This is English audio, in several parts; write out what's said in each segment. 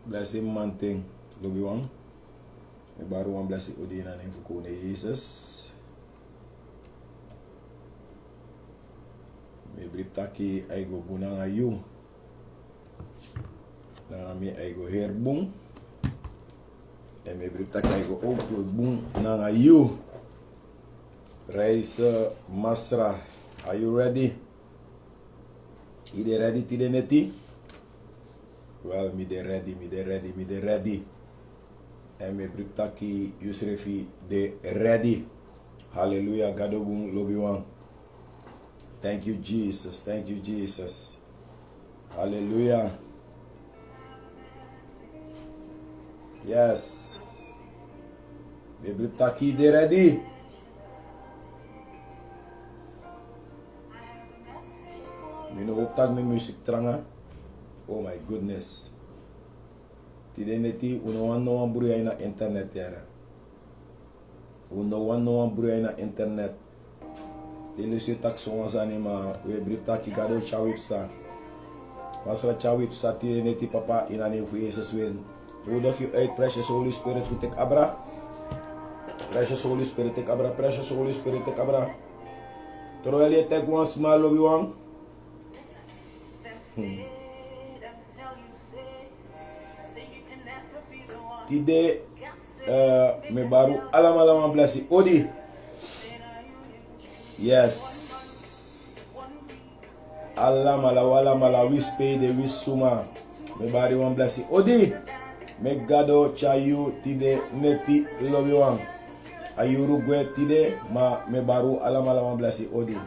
Bless him man thing. Love you one. Me baru wan bless you odi na name for Jesus. Me briptaki ay go bunang ayu. Na mi ay go herbung. En me briptaki ay go ook to bung na ayu. Reis Masra. Are you ready? Ide ready tide neti? Well, me de ready. En me briptaki Yusrefi de ready. Hallelujah. Gadobung lobiwang. Thank you, Jesus. Thank you, Jesus. Hallelujah. Yes. Me briptaki de ready. Me no optag me music tranga. Oh my goodness. Tide neti uno wan bruya na internet yara. Uno wan bruya na internet. Tele si tak songa zanima we briptaki gado chawipsa. Pasra chawipsa tide neti papa in the name of Jesus win. Zodat you uit precious Holy Spirit we take abra. Precious Holy Spirit take abra. Precious Holy Spirit take abra. Terwijl je take one smile lobby one. Tide me baru alam blessi odi. Yes. Alam wala wispe de wisuma. Me bari wan blessi odi. Me gado chayu tide neti lobi wan. Ayuru gwe tide ma me baru alam blessi odi.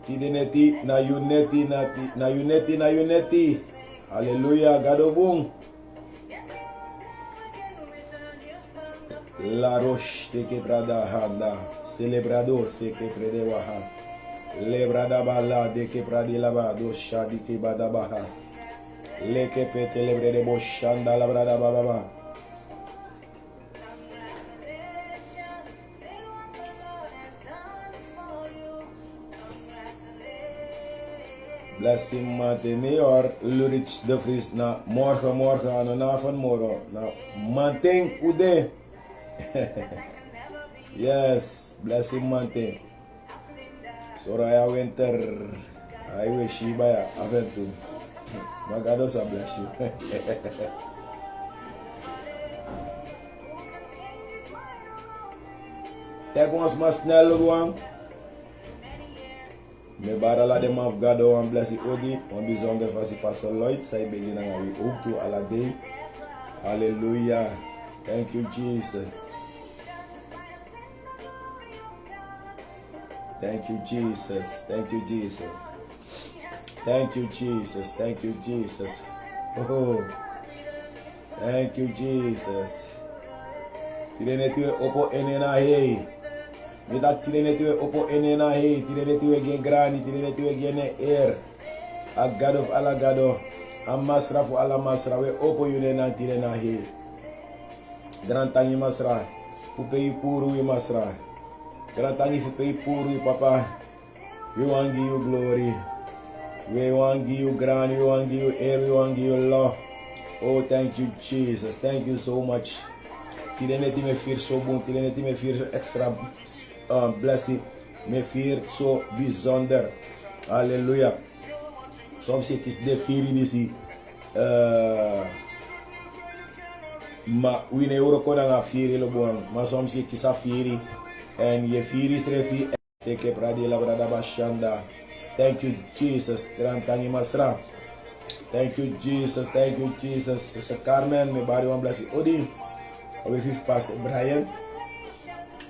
Tide neti na uneti. Hallelujah, gado bung. La roche de que brada handa, celebrado se que prede waha. Le brada bala de que pradi lava do shadi que bada baha. Le que pete le brede boshanda la brada baba. Blessing Mateneur Ulrich de Vries na morgen aan de avond morgen. Nou, Manting Ude. Yes, blessing Manting. Soraya Winter. I wish you by Aventu. My God also bless you. Take ons maar snel gewoon. Me barala de man of God wan bless you odi. Wan bijzonder van Pastor Lloyd. Zij beginnen aan wie ook toe alla day. Hallelujah. Thank you Jesus. Thank you Jesus. Thank you Jesus. Thank you Jesus. Thank you Jesus. Oh. Thank you Jesus. Tide netwe opo enena hey. Midak tide netwe opo enena hey. Tide netwe gen grani. Tide netwe gen air. A God of alla gado. A masra fu alla masra. We opo yune na tide na hey. Grand tangi masra. Fu peyi puru we masra. Grand tangi fu peyi puru we papa. We want give you glory. We want give you grand. We want give you air. We want give you love. Oh, thank you Jesus. Thank you so much. Tide neti me fear so bon. Tide neti me fear so extra blessing. Me fear so bijzonder. Hallelujah. Soms zit is de vieri disi. Ma wine euro kon nga vieri lo bon. Maar soms zit is a vieri. En je vieri is refi. Teke pradi la brada bashanda. Thank you Jesus. Trantangi masra. Thank you Jesus. Thank you Jesus. Sister Carmen. Me bari wan bless you. Odi. We fifth Pastor Brian.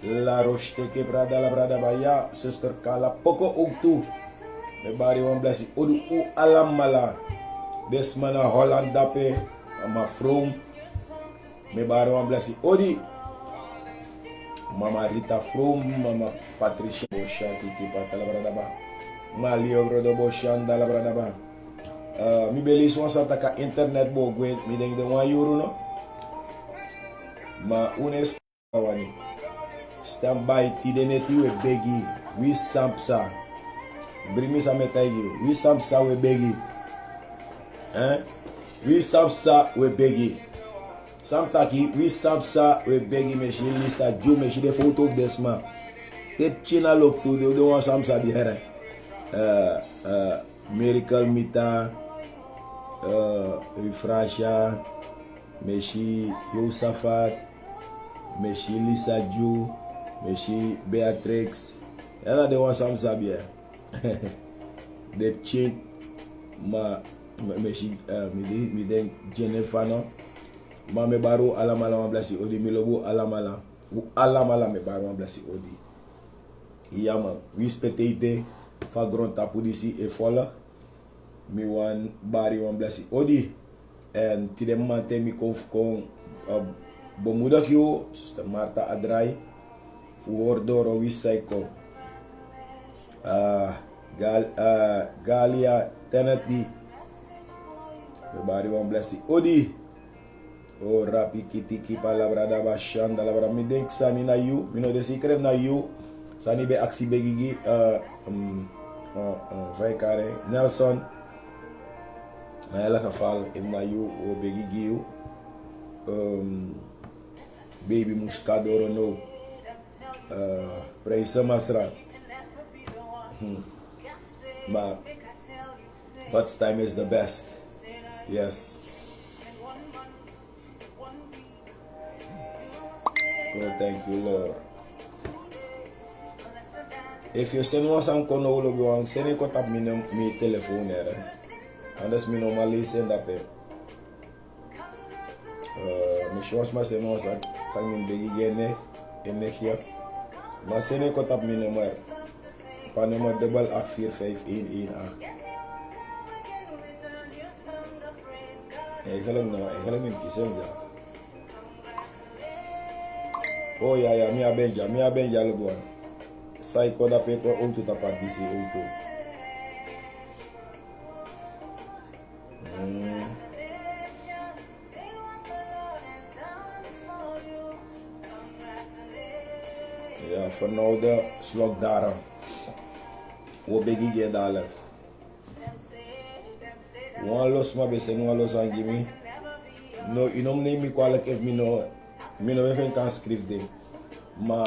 La Roche teke brada la brada baya. Sister Kala poko ook toe. Me bari wan bless you. Odu u alam mala. Desmana Holland dape. Ma from. Me bari wan bless you. Odi. Mama Rita from. Mama Patricia Bosha tiki pata la brada ba. Ma Leo brodo Boshanda la brada ba. Mi belis wan sataka internet bo gwe. Mi denk de €1 no. Ma unes wani. Stand by tide neti we begi. We sampsa. Bring me some metaigi. We sampsa we begi. We sapsa we begi. Samtaki we sapsa we begi me she lista ju me she the photo of this man. Tip china look to the one samsa di here. Miracle Mita, Frasha, Meshi Yosafat, Meshi Lisa Ju, Meshi Beatrix. Ela de one sam sabia. De chin ma meshi mi den Jennifer no. Ma me baro alamala ma blasi odi mi lobo alamala. U alamala me baro ma blasi odi. Iyama, we spectate fa grond tapu disi e fola. Mi wan bari wan blasi odi. En ti de mante mi konf kon bemoedig yo, Sister Marta Adrai, voor door wie zij kon. Galia Teneti, we bari wan blasi odi. O rapi kitiki palabra da bashanda labra mi denk sani na you, mi no de secret na you, sani be aksi begigi vai kare Nelson. Na elk geval in na you o begigi you. Baby Muscadoro no. Praise Masra. But God's time is the best. Yes. Oh, thank you, Lord. If you send one some kono ulo biwang, send it contact me mi telephone era. Anders mi normally send up it. Mi shows ma send one sa kami begi gene ene hier. Ma send it contact me nummer. Pa nummer 8845118. Ik ga hem niet kiezen. Oh ja, mi abenja lo buan. Sai koda pe ko auto tapat bisi auto. Ja, voor nou de slok daar. Wo begi ge dalen. One los ma be sen one los angi mi. No, inom ne mi kwalek if mi no even kan skrif ding. Ma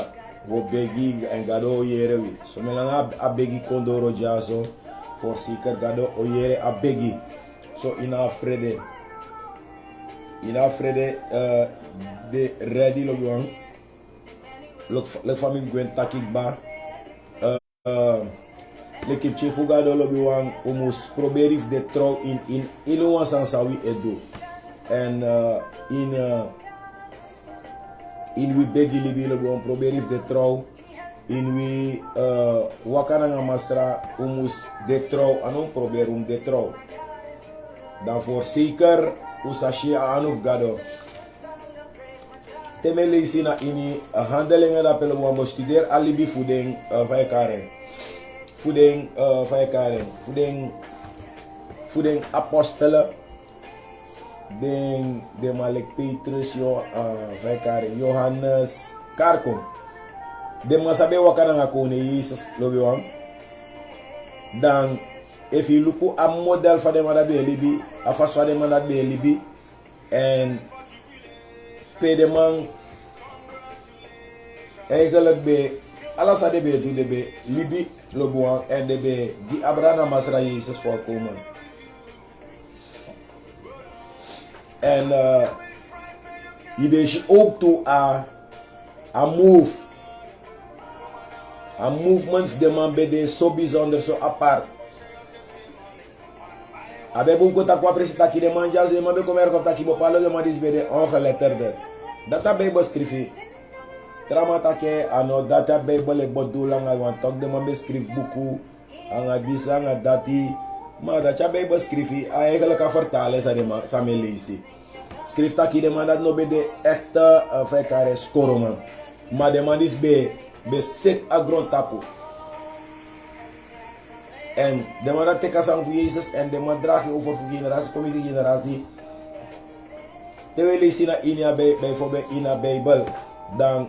wo begi en gado yere wi. So me lang a begi kondoro jaso. For seeker gado o yere a begi. So ina frede de ready lo buang. Le famille gwen takik ba. L'équipe chef gado lo buang omus proberif de trouw in ilo sansa wi edo. En in we begi libi lo buang proberif de trouw. In we wakana nga masra omus de trouw anon proberum de trouw. Dan voor zeker usashi anuf gado. Temele isi na ini handelingen da pelo wambo studeer alibi voeding via karen. Voeding apostelen. De Malek Petrus via karen Johannes Karko. De masabe wakana nga kone Jesus lobiwang. Dan if you look a model for them that be libi, a fast for them that be libi, and pay the man eigenlijk be alles dat be do de be libi lobuan en de be die Abraham Masra Jesus voorkomen. En je be ook to a movement de man be de zo bijzonder zo apart. Abe bunko takwa presita ki de manja zo mabe komer ko taki bo palo de madis bede ongeletterde. Data Bible skrifi. Tramata ke ano data Bible e bodulang wan tok de mabe skrif buku anga disa anga dati ma da cha Bible skrifi a egele ka vertalen sa me leesi. Skrif taki de man dat no be de echte fekare skoro man. Ma de madis be set a grond tapu. En de man dat teka sang voor Jezus en de man draag je over voor generatie, kom je de generatie. Terwijl je leest in bijvoorbeeld in de Bijbel, dan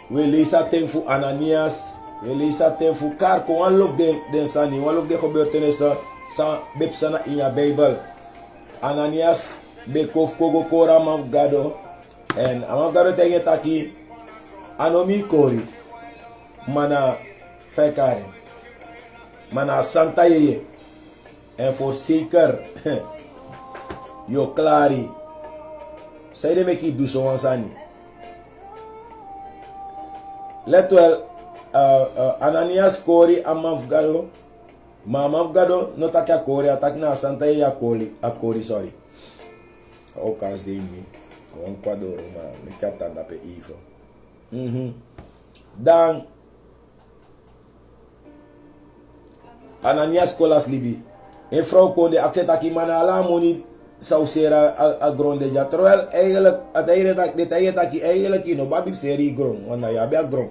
we lezen het voor Ananias Elisa ten fukar ko one love den sani, one love de gebeurtenissen san bepsana in je Bijbel. Ananias bekof kogo kora mavgado en amavgado tegen taki anomi kori mana fekare mana santa yeye en voorzeker yo klari sai de meki duso wansani let well Ananias kori amavgado Mavgado no tak ya kori atak na santa ya kori sorry o kans de mi on kwadoro ma me katanda pe ivo dan Ananias kolas libi en vrouw kon de accepta ki mana ala moni sausera a gronde ja terwijl eigenlijk dat ki eigenlijk no babi seri gron wana ya be gron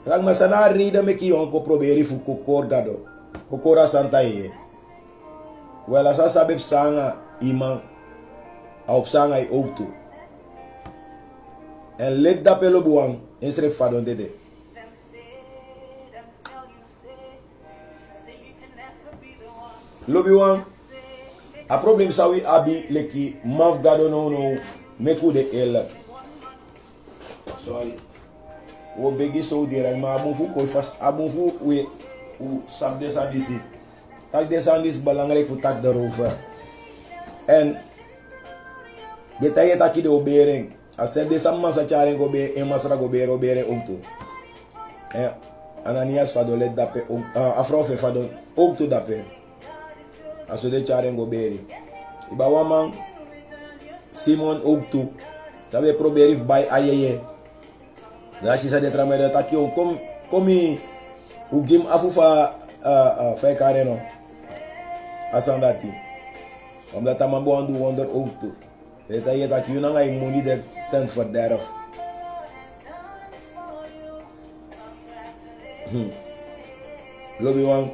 lang masana rida me ki on ko proberi fu kokor gado kokora santa ye wala sa sabib sanga iman op sanga i ook toe en let da pelo buang in sre fadon dede lobi wan a problem sawi abi leki maf gado no meku de el sorry wo begi so dira ma abun fu ko fast abun fu we u sab descendisi tak descendis belangrijk voor tak daarover en detail taki de obering as de samma sa charen go be e masra go be robere onto Ananias fado let dape afrofe fado onto dape aso de charen go beri iba waman Simon onto tabe proberi by ayeye la si sa de tramede taki on komi u gim afufa fai kare no asandati omdat ta mambo andu wonder ook toe eta yeta ki una ngai moni de tent for thereof lobi wan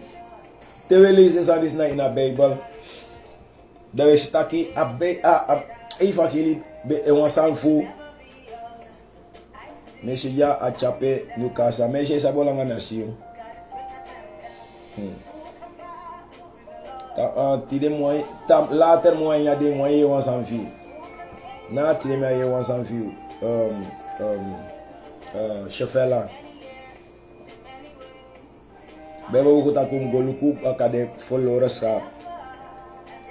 tewe lezen san dis na in a Bijbel da we staki eva kili be e wan san fu meshe ya a chape Newcastle meshe sabolanga na siu tide moyen later moyen ya de moyen wan san fi na tide me wan san fi chefela bebo ko ta kum goluku akade folora sa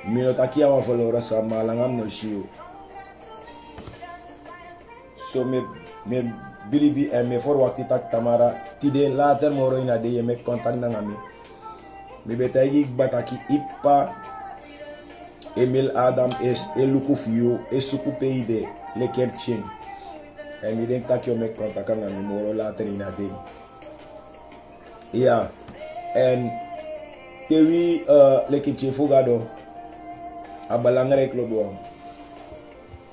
mino takia wan folora sa malangam no shiu so me bilibi en me for wakti tak tamara tide later moro ina de me contact na ngami me betagi bataki ipa Emil Adam es eluku fiu esuku peide le kempchin en me denk tak yo me contact na ngami moro later ina de ja en tewi le kempchin fugado a belangrijk lobo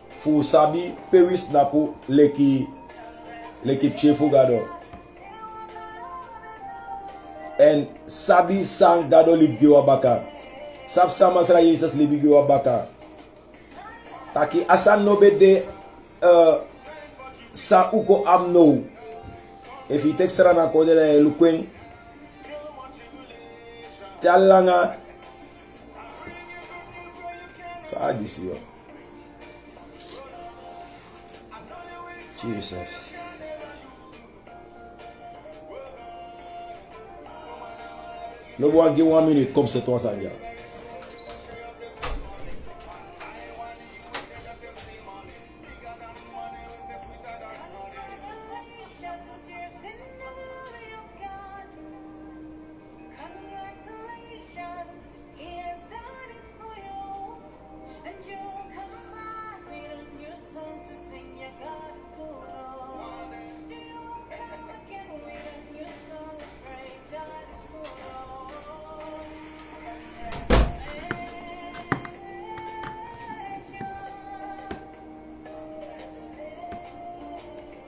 fu sabi pewis napu l'équipe chefu gado en sabi sang gado libgi wabaka sab samasra Jesus libgi wabaka taki asan no bede sa uko amno if it extra na kodere lukwen chalanga sa adisio Jesus. Le bois give 1 minute comme c'est toi ça vient.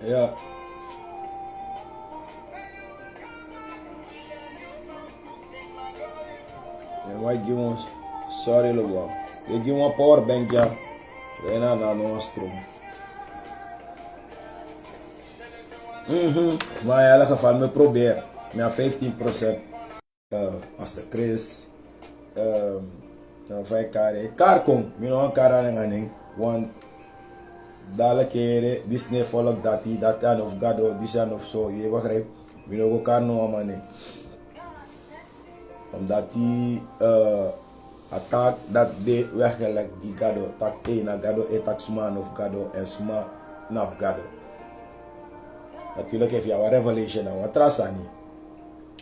Yeah. And why give one sorry lo bom. You give one power bank ja. Rena na no strom. Maar ja, la ka me probeer. Mijn 15%. Pastor Chris. Dan vijf kare. Kar kom. Mijn nog een kar aan. Want dadelijk keren. Disney volk dat aan of gado. Die zijn of zo. Je begrijpt. Mijn nog een kar nog man. Omdat die attack dat de weggelegd die gado. Tak 1 na gado. Tak suma of gado. En suma na gado. Natuurlijk heeft je een revelation en wat trasani.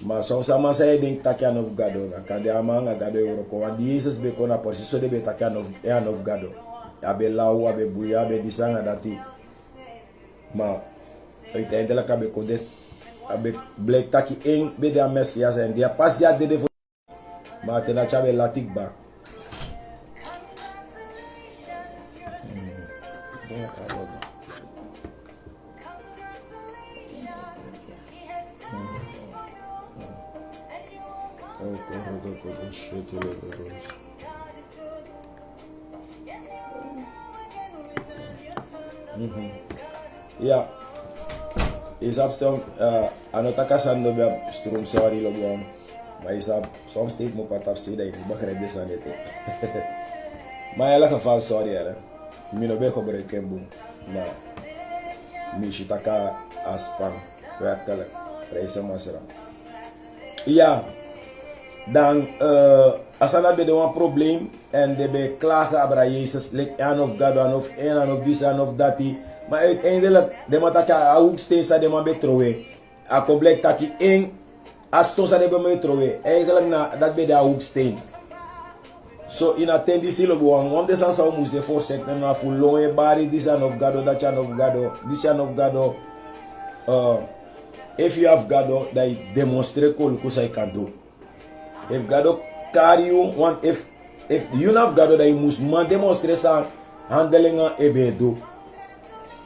Maar somsama say denk takian of gado. Dan kan de amanga gado euroko. Want die Jezus be kona porsi. So de be takian of gado. Abe lau, abe buya, abe disanga dati. Maar uiteindelijk abe kodet. Abe blek taki eng be de messias. En die pas dia dede voor. Maar tena chabe latik ba. Ja, is op soms anotaka sando be stroom sorry lo bom. Maar is op soms steek mo patap si dat ik begrijp dit aan dit. Maar in elk geval sorry hè. Mi no be gebruiken boom. Maar mi shitaka aspan werkelijk prijzen masra. Ja, dan asana be de een probleem en de be klagen abra Jezus like aan of God aan of een aan of this aan of dat. Maar uiteindelijk de mataka ook steeds de man betroe. A compleet taki één as ton sa de be betroe. Eigenlijk na dat be de ook steen. So in attentie lo boang om de san sa moest de voorzetten na full long bari this aan of God that aan of God this aan of God. If you have God, that demonstrate what you can do. If God carry you, want if you have God, that you must man demonstrate some handling a ebedo.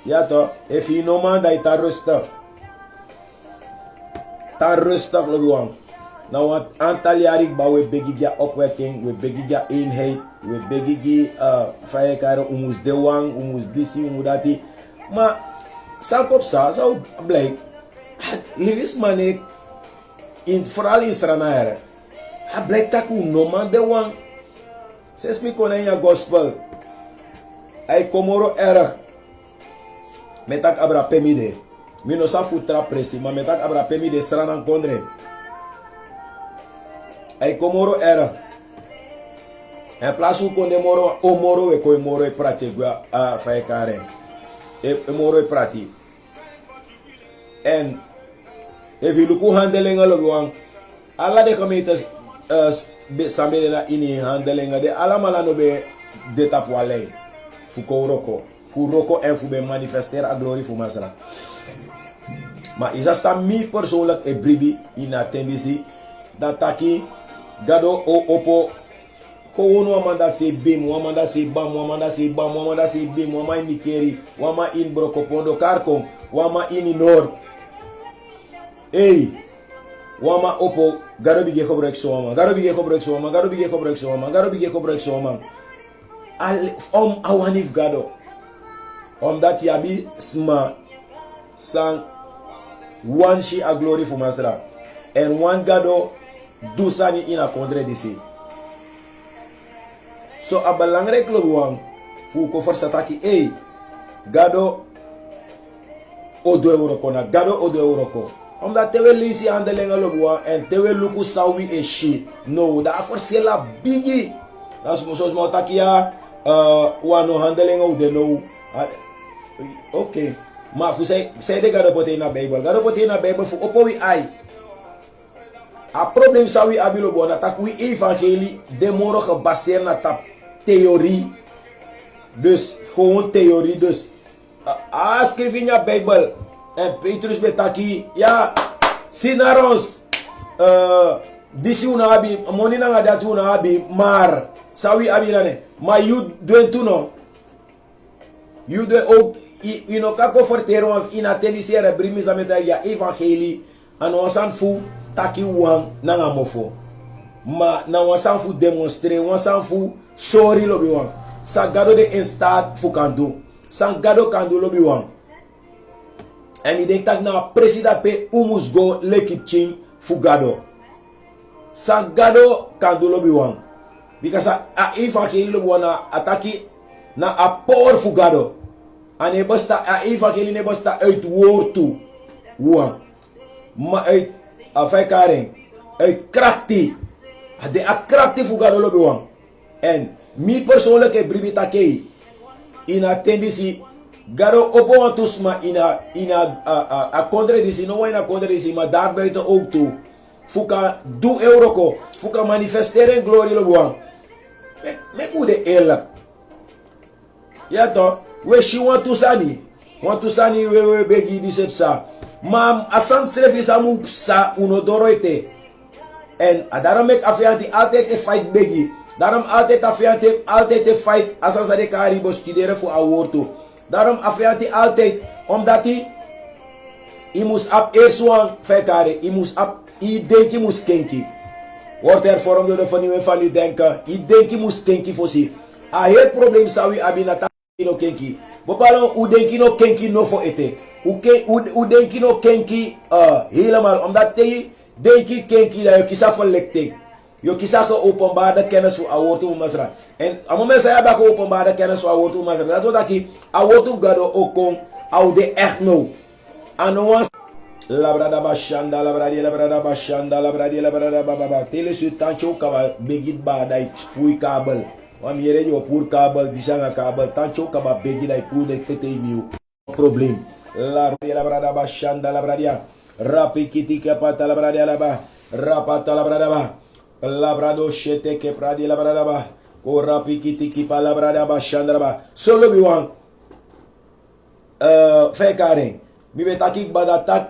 Ja toch? If you know man, dat je ta rustig lo. Nou wat aantal jaren bouw we begiga opwekking, we begiga eenheid, we begiga vijf umus de wang, umus disi, umus dati. Maar sankop sa, zo blijkt. Livis manek vooral in Sranare. Hij blijkt dat u no man de wang. Zes mi konen ya gospel. Hij komoro erg. Met tak abra pemide. Mi no sa futra presi, maar met tak abra pemide Sranan kondre. Hij komoro erg. En plaats u konde moro o moro we koi moro e prati gwa fai kare. E moro e prati. En if you look handling all of alla de gemeentes sambe na ini handling de alla malano be de tapwale fuko roko en fu be manifester a glory fu masra. Maar is dat sami persoonlijk e bribi in attendici dat taki gado o opo gewoon wamanda se bim wamanda se bam wamanda se bam wamanda se bim wama in Nikeri wama in Brokopondo Karkom wama in Noord. Hey, wama opo garo bige gebruik soma, garo bige gebruik soma, garo bige gebruik soma, garo bige gebruik soma. Al awanif gado. Omdat yabi sma sang one she a glory for masra. And one gado do sani in a kondre disi. So a belangrijk lobuang fu ko forsa taki hey gado o 2 euro kona gado o 2 euro ko. Omdat te we lisi handeling alobwa en te we luku sawi e shi. No, da forse la bigi. Das musos mo takia wano handeling o de no. Okay. Maar fu say de gado pote na Bible. Gado pote na Bible fu opo wi ai. A problem sawi abilobo na tak wi evangelie de moro gebaseerd na tap theorie. Dus gewoon theorie dus. Schrijf in je Bijbel. En Petrus betaki ya sinarons disi una abi moni na ngada tu na abi mar sawi abi nane ma you doen tu no you do ook you know kako fortero ons in atendisiere brimis ameta ya evangelie an onsan fu taki wan na ngamofo ma na onsan fu demonstrer onsan fu sorry lobi wan sa gado de instat fu kando san gado kando lobi wan. En ik denk dat na president pe umus go lekip ching fugado. Sagado kan do lobi wan. Because a ifa ke lobi wan ataki na a power fugado. En hij besta a ifa ke ne besta uit woord toe. Wan. Maar uit afekaring. Uit krachti. De a krachti fugado lobi wan. En mi persoonlijk heb bribita kei. In a tendency garo opo wan tusma in a contradictie. No in a contradictie. Maar daar buiten ook toe. Fuka do euroko. Fuka manifesteren glorie lobi wan. Me kude eerlijk. Ja toch? We shi want to sani. Want to sani we begi disepsa. Mam asan service amu sa unodoroite. En daarom mek afianti altijd te fight begi. Daarom altijd afianti altijd te fight asan sa de karibo studeren voor aworto. Daarom afianti altijd omdat hij moest op eerst wan fekare. Hij moest op I denki moest kenki. Wordt er vorm door de vernieuwing van u denken. I denki moest kenki voor zich. A het probleem zou u abinata no kenki. Bepalen u denki no kenki no voor ete. U denki no kenki helemaal. Omdat je denki kenki dat je kisa verlichting. Je kisa geopenbaarde kennis voor awortu masra. En a moment zei je geopenbaarde kennis voor awortu masra. Dat wordt dat je awortu gado ook kon. Oude echt no. En no la brada bashanda la brada bashanda la brada baba tele tancho kaba begit ba dai pui kabel wam yere yo pour kabel disanga kabel tancho kaba begit dai pui de tete miu problem la brada bashanda la brada rapikiti ke pata la brada la ba rapata la brada ba la brado shete ke pradi la brada ba ko rapikiti ki pa la brada bashanda ba solo bi wan fekaren mi weet dat ik badatak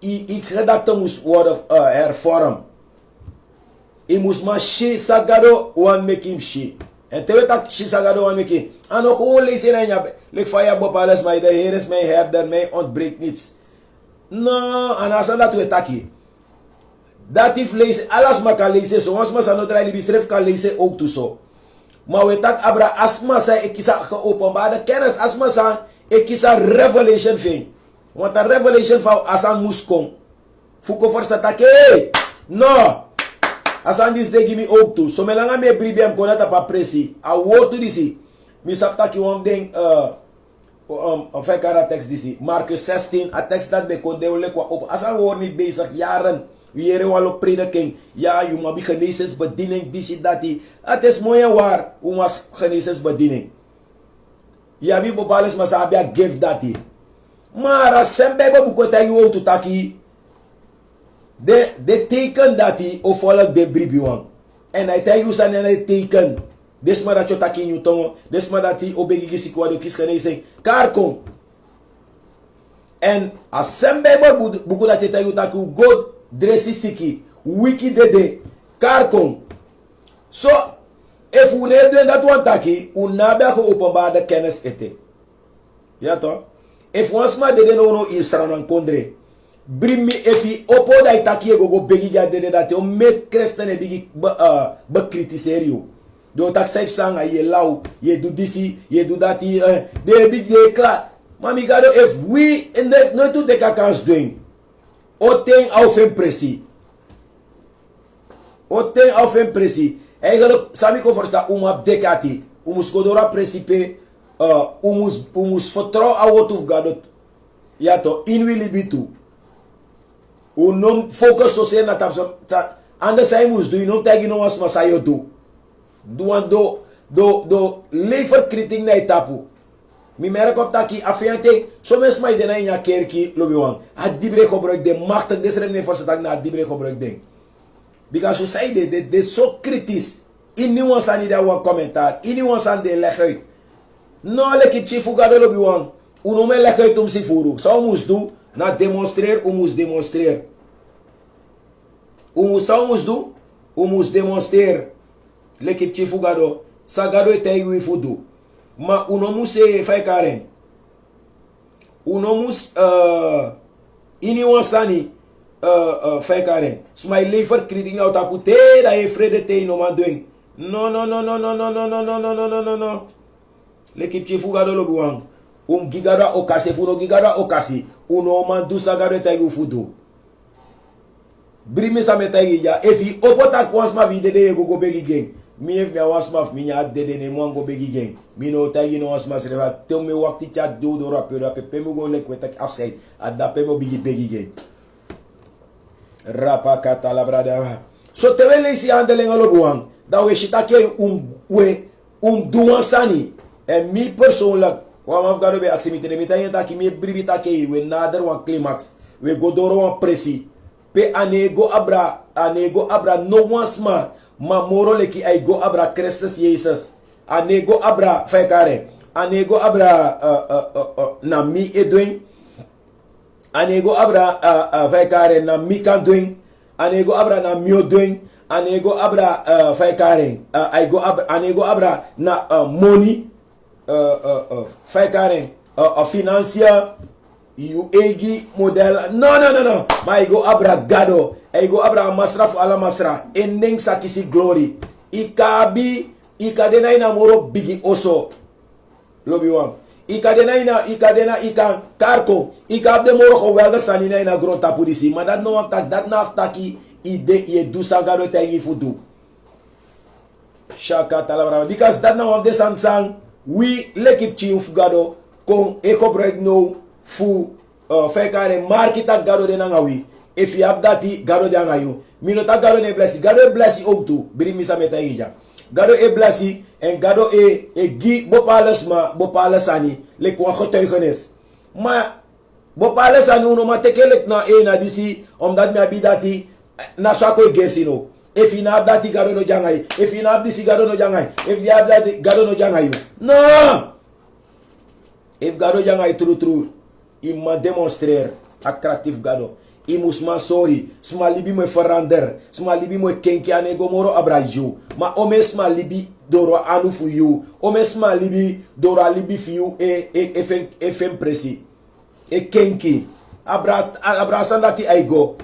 ik gedachte moest worden hervormd. Ik moest maar shi sagado wan make him shi. En te weet dat shi sagado wan make him. En ook gewoon lezen en ja, like fire bop alles, maar de Heer is mijn herder, mij ontbreekt niets. No, en als dat we taki. Dat if lezen, alles maar kan lezen, zoals maar zijn noodrij die beschrijft kan lezen ook toe zo. Maar we tak abra asma zei, ik kies geopenbaarde kennis, asma zei, ik kies een revelation thing. Want een revelation van Asan moest komen. Fuko forsta take. No. Asan dis de give me ook toe. So me langa me bribiam kon dat pa presi. A woord to disi. Mi sap taki one ding fekara tekst disi. Marcus 16 a tekst dat be kon de lekwa op. Asan woord niet bezig jaren. Jere walo prediking. Ja, je mag genezesbediening disi dati. Het is mooi en waar. Hoe was genezesbediening. Ja, wie bepaalde maar sabia gift dati. Maar als sembe bukweta yu to taki de teken dati o volk de bribiwan. En hij tell you san en teken. Desma dat je taki nu tongo. Desma dat hij obegi sikwa de kiskenezing. Karkom. En als sembe buku dat je tell you taki god dressi siki. Wiki dede. Karkom. So if we need doen dat one taki, unabia geopenbaarde kennis ete. Ja toch? If once ma dede no Israël kondre. Bring me if he opo da taki go begi ja dede dat o make Christen e bigi bekritiseren you. Do tak saip sang je lau, je do disi, je do dati, de big de klaar. Mami gado if we in the no to take a kans doen. O ten auf en presi. O ten auf en presi. Eigenlijk, sami ko versta umap dekati, kodora principe, umus vertrouwen aan wat of God, ja toch, in willen bitu. Unom focus zozeer na tap, anders hij moest doen, non tegen no as masayo do. Do leverkritik na etapu. Mi merk op taki afiante, so mes mai dena in ya kerki lobiwan. Had dibre gebruik de machtig desrem ne versta na dibre gebruik ding. Because we say they so kritisch. Anyone san ida wan commentaar. Anyone san de leg uit. No lekip chifu gado lobi wan. Uno me leg uit om si furu. Sa moest do na demonstreer. Moest demonstreer. Sa moest do. Moest demonstreer. Lekip chifu gado. Sa gado e tegi wi fudu. Ma uno moest fai karen. Uno moest anyone sani. Fai karen. Smai lever kriting out apu te da e vrede te no man doing. No. L'équipe qui fuga do lobuang. Gigara okasi funo gigara okasi. Uno man du sagare taigu fudu. Brimi sa metagi ja. If he opota kwans ma vide de go begi gang. Mi if me was ma mi nya dede ne mo go begi gang. Mi no tagi no was ma sreva. Tel me wakti chat do do rapper pe me go lek wetak afside. Adda pe mo begi gang. Rapa kata la brada. So te wele si andele ngalo buang. Da we shitake duan sani. En mi persoonlijk, want we gaan bij actie met de dat ik me bribita ke we nader wan climax, we go door wan pressie. Pe anego abra no once ma moro leki ay go abra Christus Jesus. Anego abra fekare. Anego abra na mi edwin. Anego abra fekare na mi kan doen. Anego abra na mio doen. Anego abra fekare. Anego abra na money. Fekare financier you egi model no ma I go abra gado I go abra masra fu ala masra ending sakisi glory ikadena ina moro bigi oso lobi wam ikadena ikan karko ikabde moro ko welder sanina ina gron tapu disi ma dat no aftak dat na aftaki ide ye du sangado tegi fudu shaka talabra because dat na of the sang we lekip chi ufugado kon ekobreak no fu fekare markita gado de nangawi if you have that gado de angayu minota gado ne blessi ook tu bring misa meta ija gado e blessi en gado e gi bopales ani le kwa getuigenis maar bopales ani uno ma tekelek na na disi omdat me abidati na sako gersino if you have that gado no jangai if you have this gado no jangai if you have that gado no jangai no if gado jangai true ima demonstreer attractief gado imusma sorry sma libi mo verander sma libi mo kenki anego moro abrajo ma omesma libi doro anu fu you omesma libi doro libi fu you fem presi kenki abra sandati aigo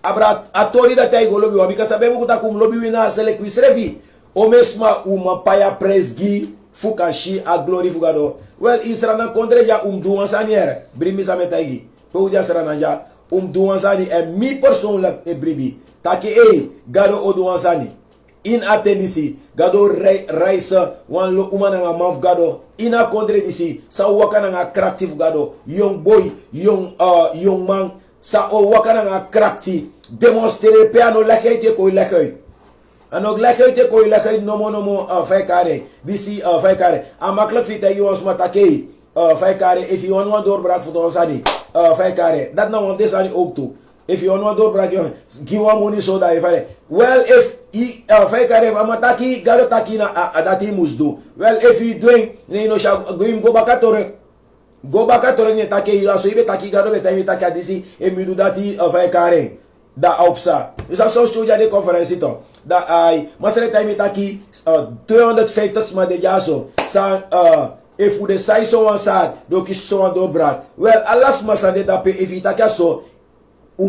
abra atori da tai golobi wa bika sabe bukuta kum lobi wina selek wisrefi omesma uma paya presgi fukashi a glory fugado well isra na kontre ja duan saniere brimi sametagi po ja sra ja duan sani en mi persoonlijk e bribi taki gado o duan sani in atendisi gado reisa wan lo umana nga maf gado ina kontre disi sa wakana nga attractive gado young boy young man sa o wakana nga attractive demonstrer pe ano lekheid ko lekheid anog lekheid ko lekheid no mo fekare disi fekare amaklik fit ay ons matake fekare if you want doorbrak voor ons ani fekare dat nou want this ani ook toe if you want doorbrak give one money so that if well if fekare amataki garo takina adati musdu well if you doing no sha go back atore ne take ila so ibe taki garo beta mi take disi e midu dati fekare da opsa. Dus dat zou studia de conferentie toch. Dat ai masere time taki 250 maar de jaar zo. San if we decide so one side, do ki so one doorbrak. Well, alas masande dat if itaka so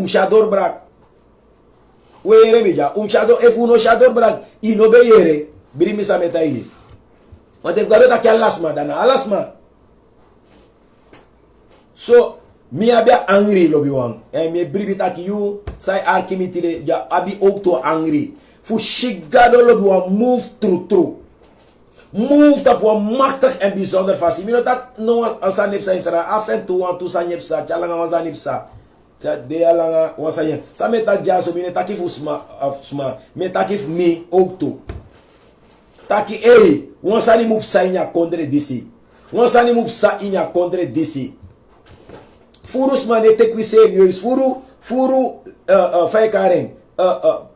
shadow brak. We remija shadow if uno shadow brak ino be yere brimi sa metai. Want if garo taki alasma dana alasma. So mi abia angry lobi wang en mi bribita ki you sai arkimitile ja abi ook to angry fu shigado lobi wang move through move dat wa machtig en bijzonder fast mi no dat no asanip sa insara afen to wan to sanip sa chalanga wasanip sa de alanga wasanya sa metak ja so mi ne takif sma me takif mi ook to taki wansani move sa inya kondre disi wansani move sa inya kondre disi furus manete qui serieus furu fekaren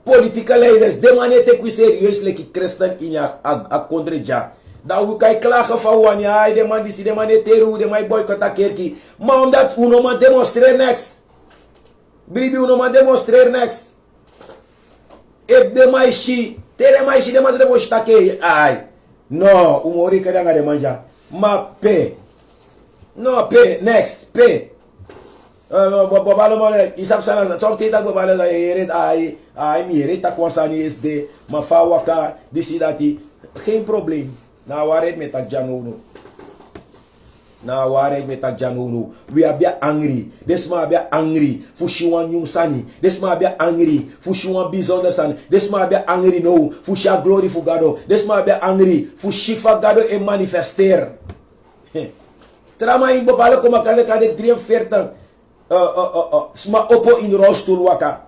political leaders de manete qui serieus leki christen inya a contre ja da we kai klagen van wan ja de man disi de manete ru de mai boycott a kerki maar omdat uno man demonstreer next bribi uno man demonstreer next eb de mai shi tele mai shi de man demonstreer ke ai no umori kadanga de manja ma pe no pe next pe babalo mole isap sana something tak babalo za yeret ai mi yeret tak wansani is de ma fa waka disi dati geen probleem na waret met tak janono Na ware metak janunu. We are bien angry. This man bien angry. Fushiwan yung sani. This man bien angry. Fushiwan bizon the san. This man bien angry no. Fushia glory for God. This man bien angry. Fushifa God e manifester. Trama in bopala kuma kane 43. Sma opo in rostul waka.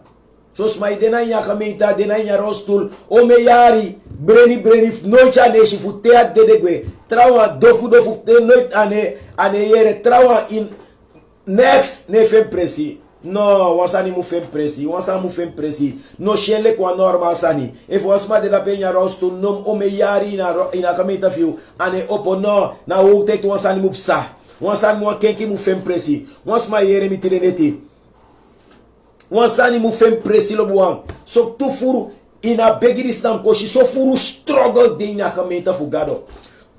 So sma dena nya kamita dena nya rostul. O me yari. Breni nooit aan deze voet teat dedegwe. Trouwen dofu nooit aan yere trouwen in next ne fem presi. No, wansani mu fem presi. Wansan mu fem presi. No shenle kwa norma sani. If wasma de la peña rostu nom ome yari ina kamita fiu ane opo no na hoogte wansani mu psa. Wansan mu kenki mu fem presi. Wansma yere mi tireneti. Wansani mu fem presi lo buang. So tu furu ina begiris nam koshi so furu struggle de ina kamita fugado.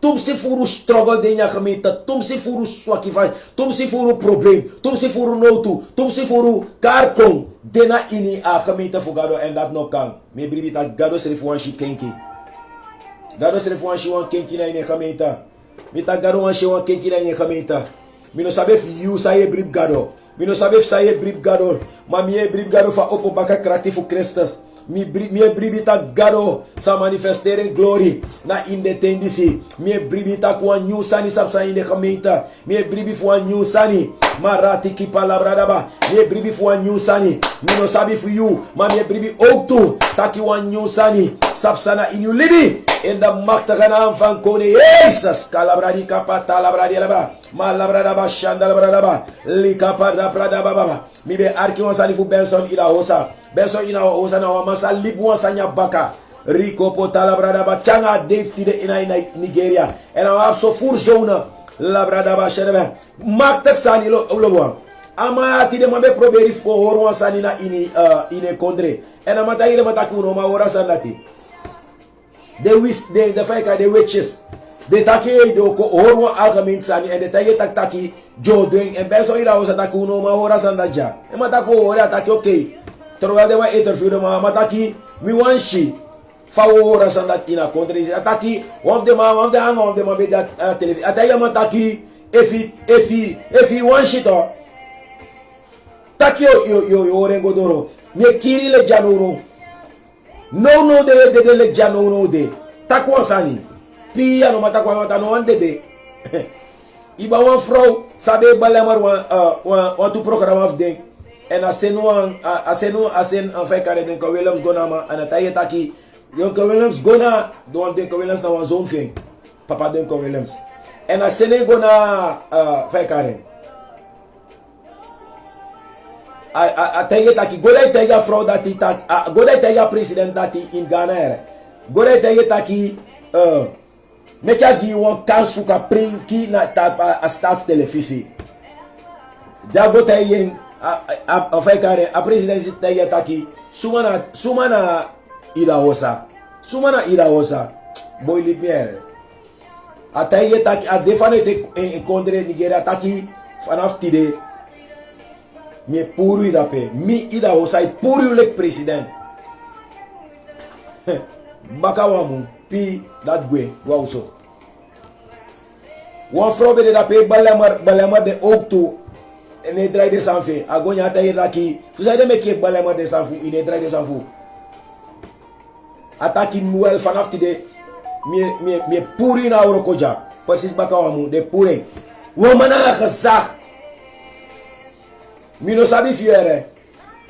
Tum si furu struggle de ina kamita. Tum si furu swakifai. Tum si furu problem. Tum si furu notu. Tum si furu karkong. Dena ini a kamita fugado and that no kan. Me bribita gado serifu wanshi kenki. Gado serifu wanshi wan kenki na ina kamita. Mita gado wanshi wan kenki na ina kamita. Mi no sabe fi you saye brib gado. Mi no sabe fi saye brib gado. Ma mi e brib gado fa opo baka krakti fu Christus. Mi bribita gado sa manifesteren glory na in de tendisi. Mi bribita kwa new sani sapsa in de gemeente. Mi bribi for new sani. Marati ki palabra daba. Mi bribi for new sani. Mi no sabi for you. Ma mi bribi ook toe. Taki wan new sani. Sapsana in you libi. In de machtige naam van koning Jezus. Kalabradi kapata labradi laba. Ma labradaba shanda labradaba. Likapata bradaba. Mi be arki wan sani fu Benson ila hosa. Benson ina hosa na wa masa libu wan sanya baka. Rico pota labradaba. Changa Dave tide ina Nigeria. En a wap so fur zona. Labradaba shedebe. Maktek sani lo wan. Ama tide ma be proberi ko hor wan sani na ine kondre. En a mata ire mata kuno ma ora sandati. De fake de witches. De taki de ko horwa algemeen sani en de tage taki jo doing en beso ira osa taku no ma ora sandaja. E mata ko ora taki okay. Terwijl de ma interview de ma mataki mi wanshi fa ora sandati na country ataki one de ma be dat televisie. Ataya mataki if he wanshi to taki yo orengo doro. Me kiri le janoro. No de le jano de takwa sani pia no matakwa mata no ande de iba wan vrouw sabe balemar wan tu programma af den en asen en fay kare den Williams gona ma en ataye taki yon Williams gona don den Williams na wan zoon fin papa den Williams en asen gona fay kare ataya taki goda tega vrouw dat die tak goda tega president dat die in Ghana ere goda tega taki meka gi wan kans fuka prinki na a staatstelevisie da go tega a fai kare a president tega taki sumana ira hosa boy lipiere ataya taki a defane te encontre Nigeria taki vanaf tide mi puru ida pe mi ida osai puru lek president baka wamu pi dat gwe wauso wan frobe de da pe balemar de ook to ne draai de sanfe agonya ta yeda ki fusa de meke balemar de sanfu ine draai de sanfu ataki muel vanaf de mi puru na euro koja precies baka wamu de pure womana gezag. Mi no sabi fiere,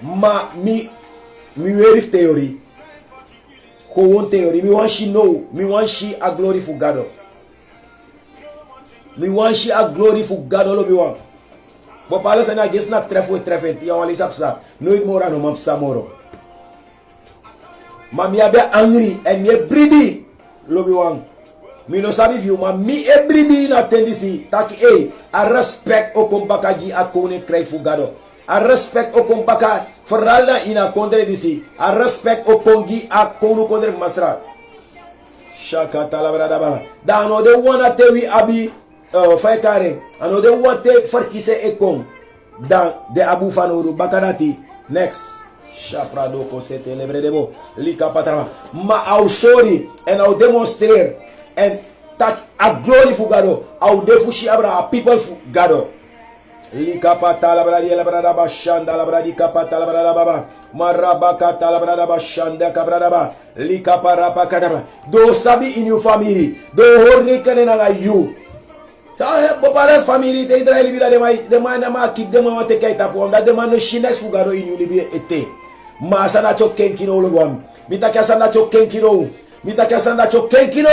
ma mi werif theory. Gewoon theory. Mi want she know. Mi want she a glory for God. Mi want she a glory for God. All mi want. But pala sa na guess na trefent. Ya wali sapsa. Nooit mora no mapsa moro. Ma mi abe angry and mi bribi. Lo mi want. Mi no sabi view ma mi bribi na tendency. Taki a respect o kompakaji a kone krijg for God. A respect o kompaka verala ina kondre disi. A respect o kongi a konu kondre masra. Shaka talabra baba. Da no de wana te wi abi fay kare. Ano de wante farkise e kon. Dan de abu fanuru bakanati. Next. Shaprado konsete lebre debo. Lika patra. Ma au sorry en au demonstreer en tak a glory for God, au defushi abra a people for God. Likapata la bradi la brada bashanda la bradi kapata la brada baba marabakata la brada bashanda kabrada ba likaparapa kadaba do sabi in your family do horne kanena you sa bopare family te Israel bila de mai ma kik de ma te kaita po da de man shinex fugaro in you libi ete ma sana cho kenkino lo wam mita kasana cho kenkino mita kasana cho kenkino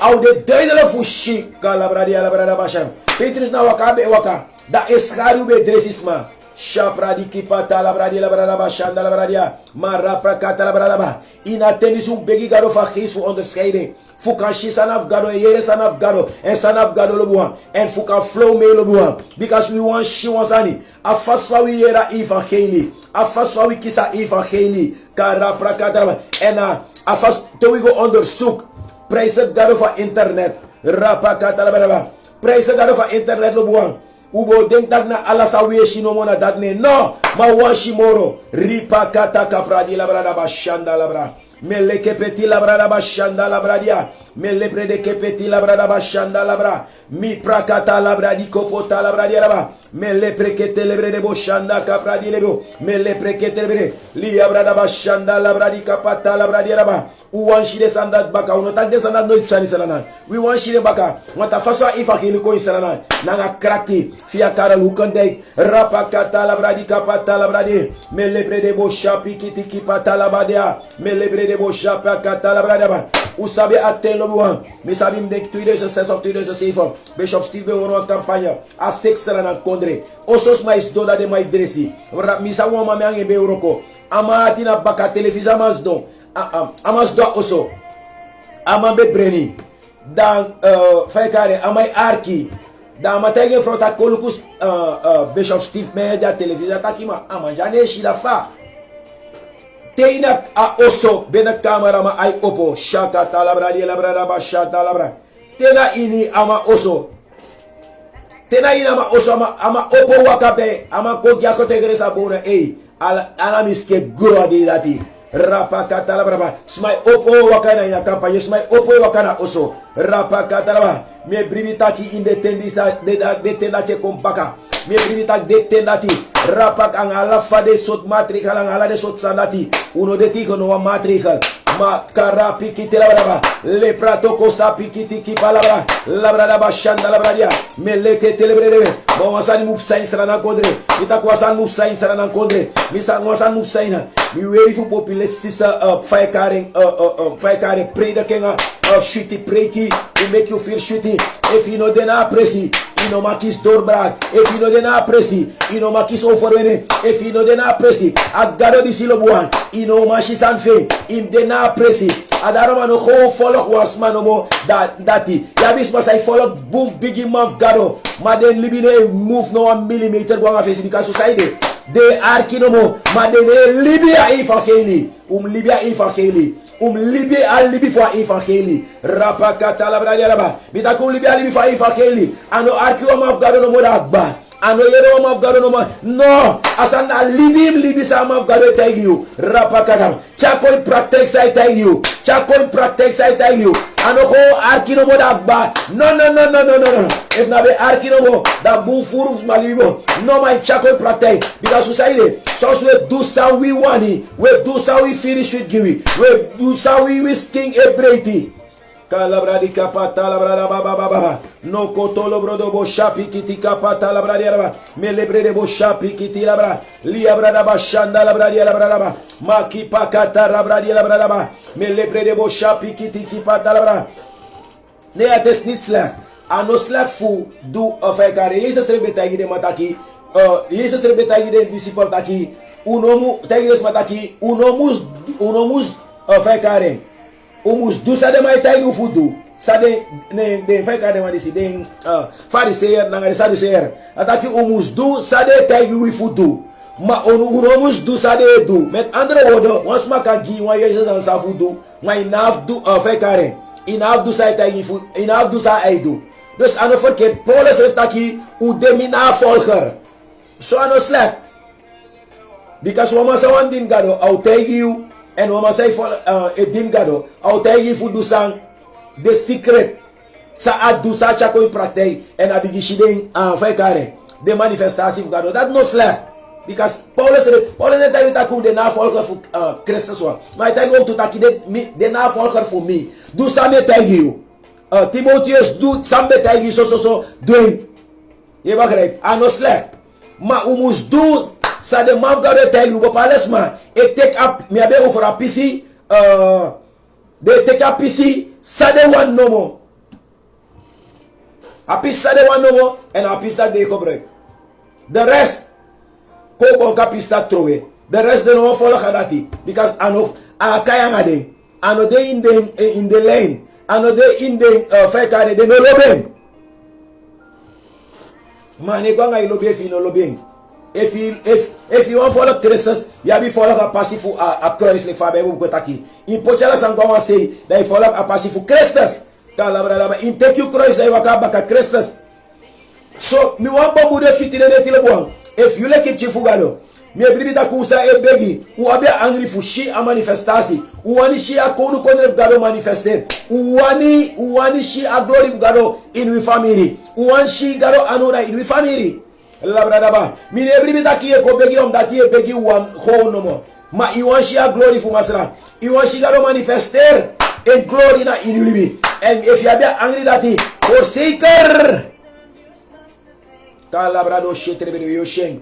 au de deidele fushi kala bradi la brada basham Petrus na wakabe waka da escariu be dresisma shapradi kipata la bradi la brada bashanda la bradia marapra kata la brada ina tenis um begi garo fa fu onderscheiding fu kan shi sanaf gado e yere sanaf gado en sanaf gado lo buan en fu kan flow me lo buan because we want shi wansani afaswa we yera evangelie afaswa we kisa evangelie karapra kata en afas to we go onderzoek prijs gado van internet rapa kata la brada prijs gado van internet lo buan Ubo denk tak na ala sa weshi no mona dat ne no ma wanshi moro ripa kata kapradi la brada bashanda la bra mele kepeti la brada bashanda la bradia mele prede kepeti la brada bashanda la bra mi prakata la bradi kopota la bradia la ba mele prekete le brede boshanda kapradi lebo mele prekete le brede li brada bashanda la bradi kapata la bradia la ba uwanshi de sandat baka uno tak de sandat no ifsani sanana we wanshi de baka wata faso ifa kili ko sanana nanga krakti fia karal hukandek rapakata la bradi kapata la bradi mele brede boshapi kiti kipata la badia mele brede boshapa kata la brada ba usabe atelo buan mi sabi mdek 2006 of 2007 Bishop Steve Beoro campagne a 6 na kondre osos mais doda de mai dresi mi sa wama me ange beuroko ama atina baka televisa mas don amas do oso ama be breni dan faikare amai arki da matege frota kolukus Bishop Steve media televisa takima ama jane shida fa teina a oso bena kamera ma ai opo shaka talabra di labra ba shaka talabra tena ini ama oso tena ini ama oso ama opo wakabe ama kogia kotegresa bona ala miske gro di dati rapa katalabra ba smai opo wakana ina kampanye smai opo wakana oso rapa katalabra me bribita ki independisa de tendache kompaka me bribita de tendati rapak angala fade sot matrikal angala de sot sanati uno de tiko no matrikal ma karapi kiti la brava le prato cosa pikiti ki palabra la brada bashanda la bradia me le ke telebreve bo wasan mupsain sarana kodre ita ko wasan mupsain sarana kodre mi san wasan mupsain mi weri fu popule sisa fire carrying pray the kenga shitty preki to make you feel shitty if you know then apresi ino makis doorbraak if you know then apresi ino makis overwene if you know then apresi agado di silobuan ino mashi sanfe im then apresi adaroma no go follow was manomo dati yabis mas I follow boom bigi mouth gado maden libine move no 1 millimeter gwanga face because society de arkinomo maden libia evangelie libia evangelie libia alibi for evangelie rapakata la bradia laba bitako libia alibi for evangelie ano arkiwa maf gado no moda agba ano yero maf gado no asana libi sa maf gado tag you rapakata chako protect sai tag you ano ho arkino moda agba no if na be arkino mo da bu furu malibo no my chako protect because society so we do so we want we do so we finish with giwi we do so we king ebreti kalabra di kapata la brada baba no kotolo brodo bo shapi kiti kapata la brada me lebre de bo shapi kiti la brada li brada bashanda la brada maki pakata la brada me lebre de bo shapi kiti kipata la brada ne ates nitsla anosla fu du afekare Jesus rebetagi de mataki Jesus rebetagi de disciple taki unomu tagires mataki unomus afekare umus du sade mai tagi fudu sade ne afekare madisi den fariseer nangare saduseer ataki umus du sade tagi fudu ma unomus du sade du met andere woorden once maka gi wan Jesus an sa fudu ma inaf du afekare inaf du sai tagi fu inaf du sa aidu dus ano verkeerd Paulus heeft taki u demina volger so ano slecht because wama sa wan din gado au tegi you and wama say for din gado au tegi fu du sang the secret Sa adu sa chako in praktijk en abigishiden fekare de manifestatie van God. Dat no slecht. Because Paulus net dat je de navolger voor Christus was. Maar hij denkt ook dat je de navolger voor mij. Doe samen tegen je. Timotheus doet samen tegen je zo doen. Je begrijpt? En no slecht. Maar u moest doen. Sa de man God tegen je. Bepaalde maar. Ik take up. Me heb over een PC. De take up PC. Sa de one no more. A PC sa de one no more. En a PC dat de gebruik. De rest. Ko bon kapista trowe. The rest de no follow hadati. Because ano kaya nga de. Ano de in the lane. Ano de in the fekare de no lobeng. Mane kwa nga ilobe fi no lobeng. If you want follow Christus, you be follow a passive a Christ like Fabe ko taki. In Pochala sangwa say that you follow a passive Christus. Kalabra in take you Christ that you baka Christus. So mi wan bombu de fitine de tilebon. If you like chifu gado, me bribi da kusa e begi, u abia angry fu shi a manifestasi, u wani shi a konu konre gado manifester, u wani shi a glory gado in we family, u wani shi gado anora in we family. Labradaba, me ne bribi da kiye ko begi that ye begi wan ho no mo. Ma i wani shi a glory fu masra, i wani shi gado manifester in glory na in you. And if you abia angry that he forsaker. Kalabrado shetrebe yo shen.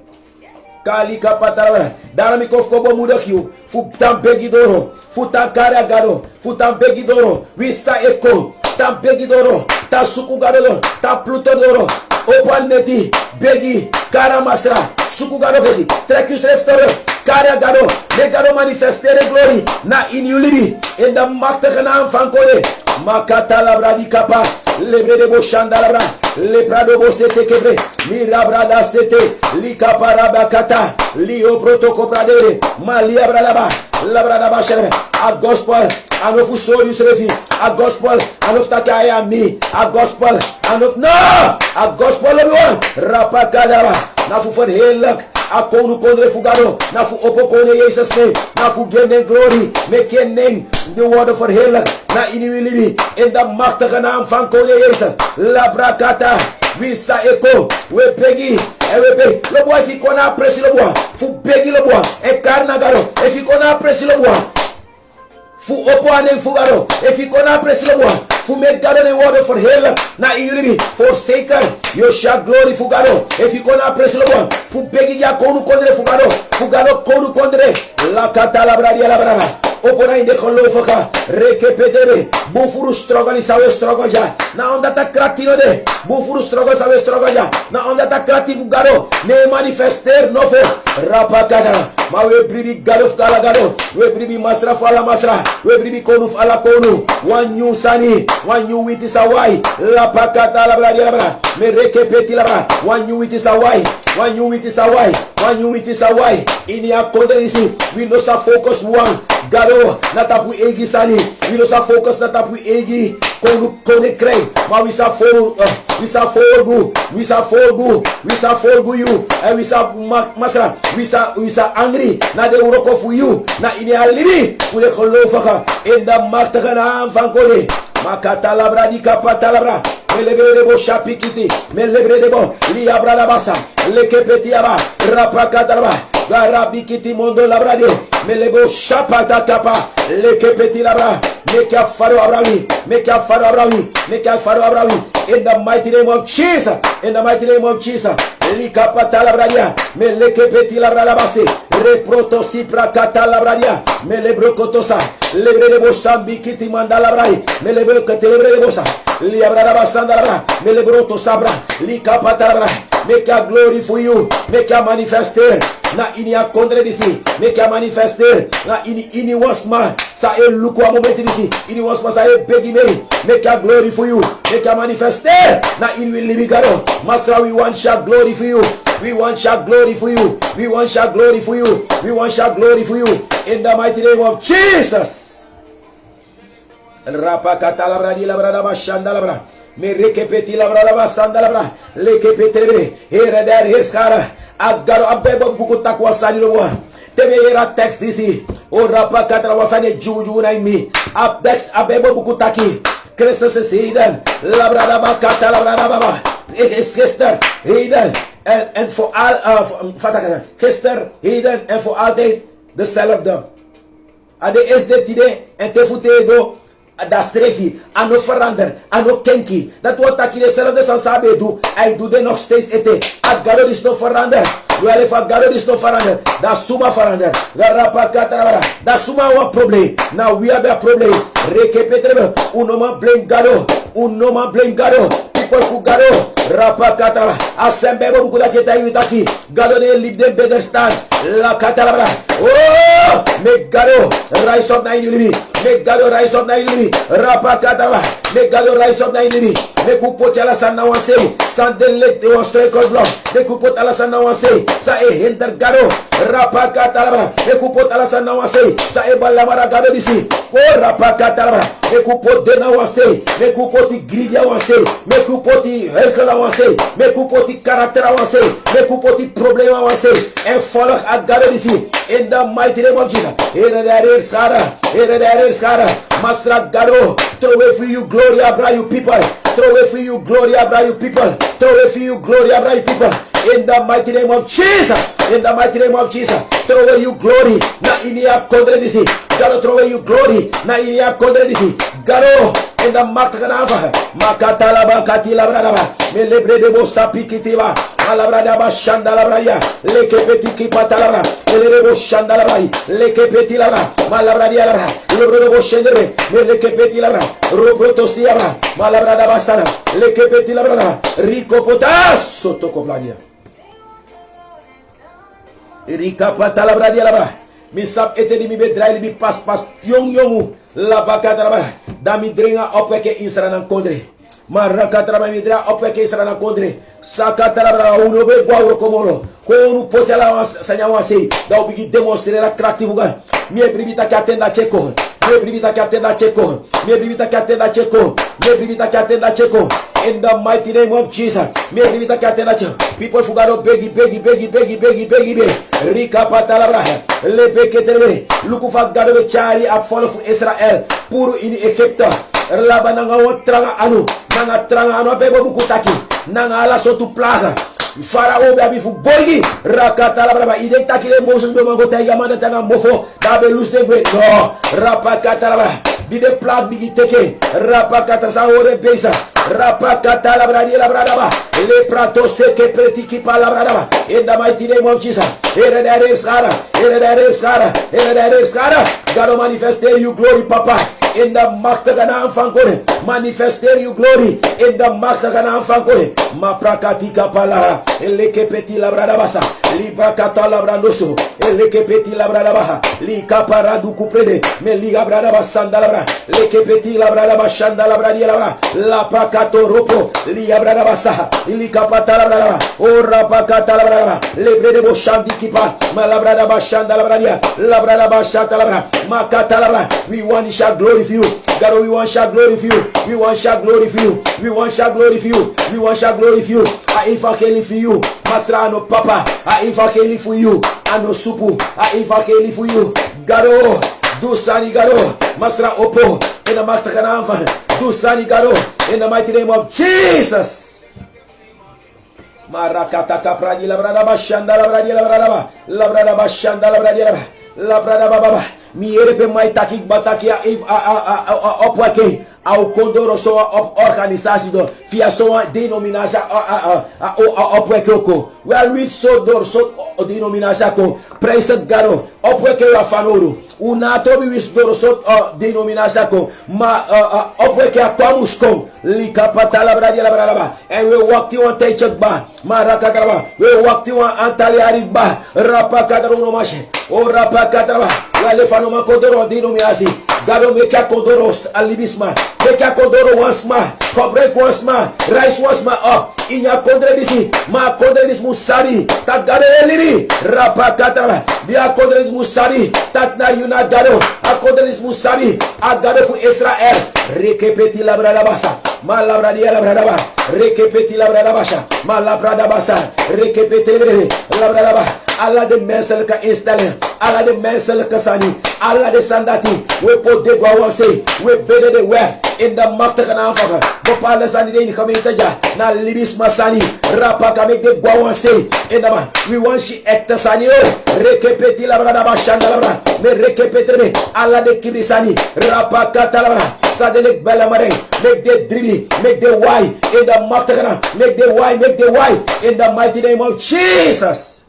Kali kapatara. Darami kofko bo mudakyu. Fu tampegidoro. Fu tankara gado. Fu tampegidoro. Wista eko. Tampegidoro. Ta sukugado. Ta plutodoro. Opan neti. Begi. Karamasra. Sukugado vezi. Trekus reftore. Kara gado. Legado manifestere glory. Na in ulibi. In de machtige naam van Kode. Makata labradi kapa. Lebre de boshandalabra. Le prado bosete kebre. Mirabrada sete. Li kaparaba kata. Li o protoko pradere. Malia bradaba. Labradaba sherbe. A gospel. Anofu sorius refi. A gospel. Anof takaya mi. A gospel. Anof no. A gospel lebi Rapa kadaba. Nafu for helak. A konu kondre fugado. Nafu opo kone Jesus name. Nafu genen glory. Mekenen. The word for helak. Na iniwilibi. In de machtige naam van kone Jesus. Labrakata. Wisa eko. We pegi. E we pegi. Le boy fi kona presi le boy. Fu pegi le boy. E karna garo. E fi kona presi le boy. Fu opo anen fugaro. E fi kona presi le boy. Fu make God the word for helak. Na iniwilibi. Forsaker. You shall glory fugaro. E fi kona presi le boy. Fu pegi ya konu kondre fugaro. Fugaro konu kondre. La kata la bradia la brava. Opona in de gelovige rekepedere. Bufuru struggle is alweer struggle ja. Na omdat dat kratino de. Bufuru struggle is alweer struggle ja. Na omdat dat kratifu garo. Ne manifester novo. Rapa kadara. Ma we bribi gadof kala gado. We bribi masra fala masra. We bribi konu fala konu. One new sani. One new wit is away. La pakata la bra la bra. Me rekepeti la bra. One new wit is away. One new wit is away. One new wit is away. In ya kontrisi. We no sa focus one. Gado, natapu egi sani. We no sa focus natapu egi. Kone krei. Ma we sa folgu. We sa folgu you. And we sa masra. We sa angry. Na de uroko for you. Na ini alibi. Ule gelovige. In de machtige naam van Kode. Makata labra di kapata labra. Melebre de bo shapikiti. Melebre de bo. Liabra la basa. Lekepeti aba. Rapakata labra. Garabikiti mondo labradio. Melebo shapata kapa. Lekepeti labra. Make a faro abrawi. Make a faro abrawi. Make a faro abrawi. In the mighty name of Jesus. In the mighty name of Jesus. Likapata labradia. Melekepeti labra la base. Reproto sipra kata labradia. Melebrokotosa. Lebre de bo shambikiti manda labrai. Melebo katelebre de bosa. Liabra la basanda labra. Melebroto sabra. Likapata labra. Make a glory for you. Make a manifester. Na ini a contradisi. Make a manifester. Na ini wasma. Sa e luku a moment disi. Ini wasma sa e begi me. Make a glory for you. Make a manifester. Na ini will live garo. Masra we want shall glory for you. We want shall glory for you. We want shall glory for you. We want shall glory for you. In the mighty name of Jesus. Rapa katalabra di labra da bashanda labra. Me rekepeti labra la basanda labra. Lekepetere. Here there here's cara. Agaro abebo bukuta kwa sani lowa. Tebe era text disi. O rapa katra wasane juju na mi. Up text abebo bukutaki. Christus is hidden. Labradaba kata labradaba. It is gisteren, heden en voor al, gisteren, heden en voor altijd dezelfde. Ade is dit idee en te voetego. Dat streefje, aan no verander, aan no kenki. Dat wordt dat je dezelfde sansabe doet. Hij doet het nog steeds eten. At Garo is no verander. Wel even Garo is no verander. Dat suma verander. Dat suma een probleem. Nou, we hebben een probleem. Rekepetrebe. Unoma blame Garo. Unoma blame Garo. People for Garo. Rapakatra. Assemble beaucoup dat je taille taki. Garo ne libre better stand. La katalabra. Oh, make Garo rise up na enemy. Make Garo rise up na enemy. Rapakatra. Make Garo rise up na enemy. Make u pot ala sana wanse. San delek de was strike block. Make u pot ala sana wanse. Sa e hinder Garo. Rapakatra. Make u pot ala sana wanse. Sa e balamara Garo disi. Oh, rapakatra. Make u pot dena wanse. Make u pot greedy wanse. Make u pot helkel wanse. Make u pot karakter wanse. Make u pot probleem wanse. En volg at Garo disi. In the mighty name of Jesus. Here there is Sarah. Here there is Sarah. Masra Garo. Throw away for you glory, abra you people. Throw away for you glory, abra you people. Throw away for you glory, abra you people. In the mighty name of Jesus. In the mighty name of Jesus. Throw away you glory. Na inia kondre disi. Garo throw away you glory. Na inia kondre disi. Garo. In the Makatanava. Makatalaba Katila Bradaba. Me lebre de bossa pikitiva. Alabradaba Shandalabradia. Leke petit patalabra. Elebo Shandalabrai. Leke petit labra. Malabradia labra. Lebrobo Shendere. Me leke petit labra. Robroto siabra. Malabradaba sana. Leke petit labra. Rico potas. Sotocoplania. Rika patalabradia labra. Mi sap ete di mi bedrai bi pas yongu. La bakatra da mi dringa opweke Israël nan kondre. Marakatra mi dringa opweke Israël nan kondre. Sakatra uno be gwawro komoro. Konu potela sanya wase. Da obigi demonstrer la krativuga. Mi bribita ki atenda cheko. Mi bribita ki atenda cheko. Mi bribita ki atenda cheko. Mi bribita ki atenda cheko. In the mighty name of Jesus. Mi bribita ki atenda cheko. People fugaro begi. Rika patalabra. Lebe keterbe. Lukufa gadobe chari ap follow fu Israël. Puru in Egypte. Laba nanga tranga anu. Nanga tranga anu bebo bukutaki. Nanga ala sotu plaga. Farao be fu boyi. Rakata la braba. Ide takile mosun be mango tega manda tanga mofo. Tabe lusde be. No. Rapakata la braba. Dide plag bigi teke. Rapakata sa ore besa. Rapakata la bradi la bradaba. Le prato seke pretiki pa la bradaba. In the mighty name of Jesus. Here there is Sarah. Here there is Sarah. Here there is Sarah. God manifested you glory, Papa. In the Maktagana Fankore. Manifested you glory. In the Maktagana Fankore. Ma prakatika palara. Eleke peti la bradabasa. Li bakata la brandoso. Eleke peti la bradabaha. Li kapara du kuprede. Me liga bradabasanda la bra. Leke peti la bradabashanda la bradia la bra. La pakato ropo. Li bradabasa. Li kapata la bradaba. Ora pakata la bradaba. Le brede boshandi kipa. Ma la bradabashanda la bradia. La bradabashata la bra. Makata la bra. We want to shout glory for you. God, we want to shout glory for you. We want to shout glory for you. We want to shout glory for you. We want to shout glory for you. I infakeli for you. Masra no papa. I infakeli for you. Ano supu. I infakeli for you. Garo. Dusani garo. Masra opo. In the Maktakanava. Dusani garo. In the mighty name of Jesus. Marakata kaprani la brada bashanda la bradi la brada. La brada bashanda la bradi la brada baba. Mi erepe mai takik bataki opwake au kondoro so op organisation via so denominatie opwake oko well we so dor so denominatie ko praise garo opwake wa fanoro una tobi wis dor so denominatie ko ma opwake akwamus ko likapata la bradi la brada and we walk ti one take ba marakadraba we walk ti one antali arigba rapakadro no mache o rapakadra le fanoma kodoro denominasi gado make a kodoros alibisma make a kodoro once ma break once ma rise once ma up inya kondre disi ma kondre dis musabi tak gado elibi rapakatra dia kondre dis musabi tak na yuna gado a kondre dis musabi a gado fu Israel rekepeti la brada basa ma la bradia la brada ba rekepeti la brada basa ma la brada basa rekepeti la brada ba alla de menselijke instellingen, alla de menselijke sani, alla de sandati, we pot de gwawanse, we bede de weg, in de machtige naam van God. Bepaalde sani de in gemeente ja, na libis masani, rapa kamek de gwawanse, in de man, we want she ekte sani o, rekepeti la brada bashanda la brada, me rekepeti me, alla de kibrisani, rapa kata la brada, sadelek bella mare, make the dribi, make the why, in the machtige naam, make the why, in the mighty name of Jesus.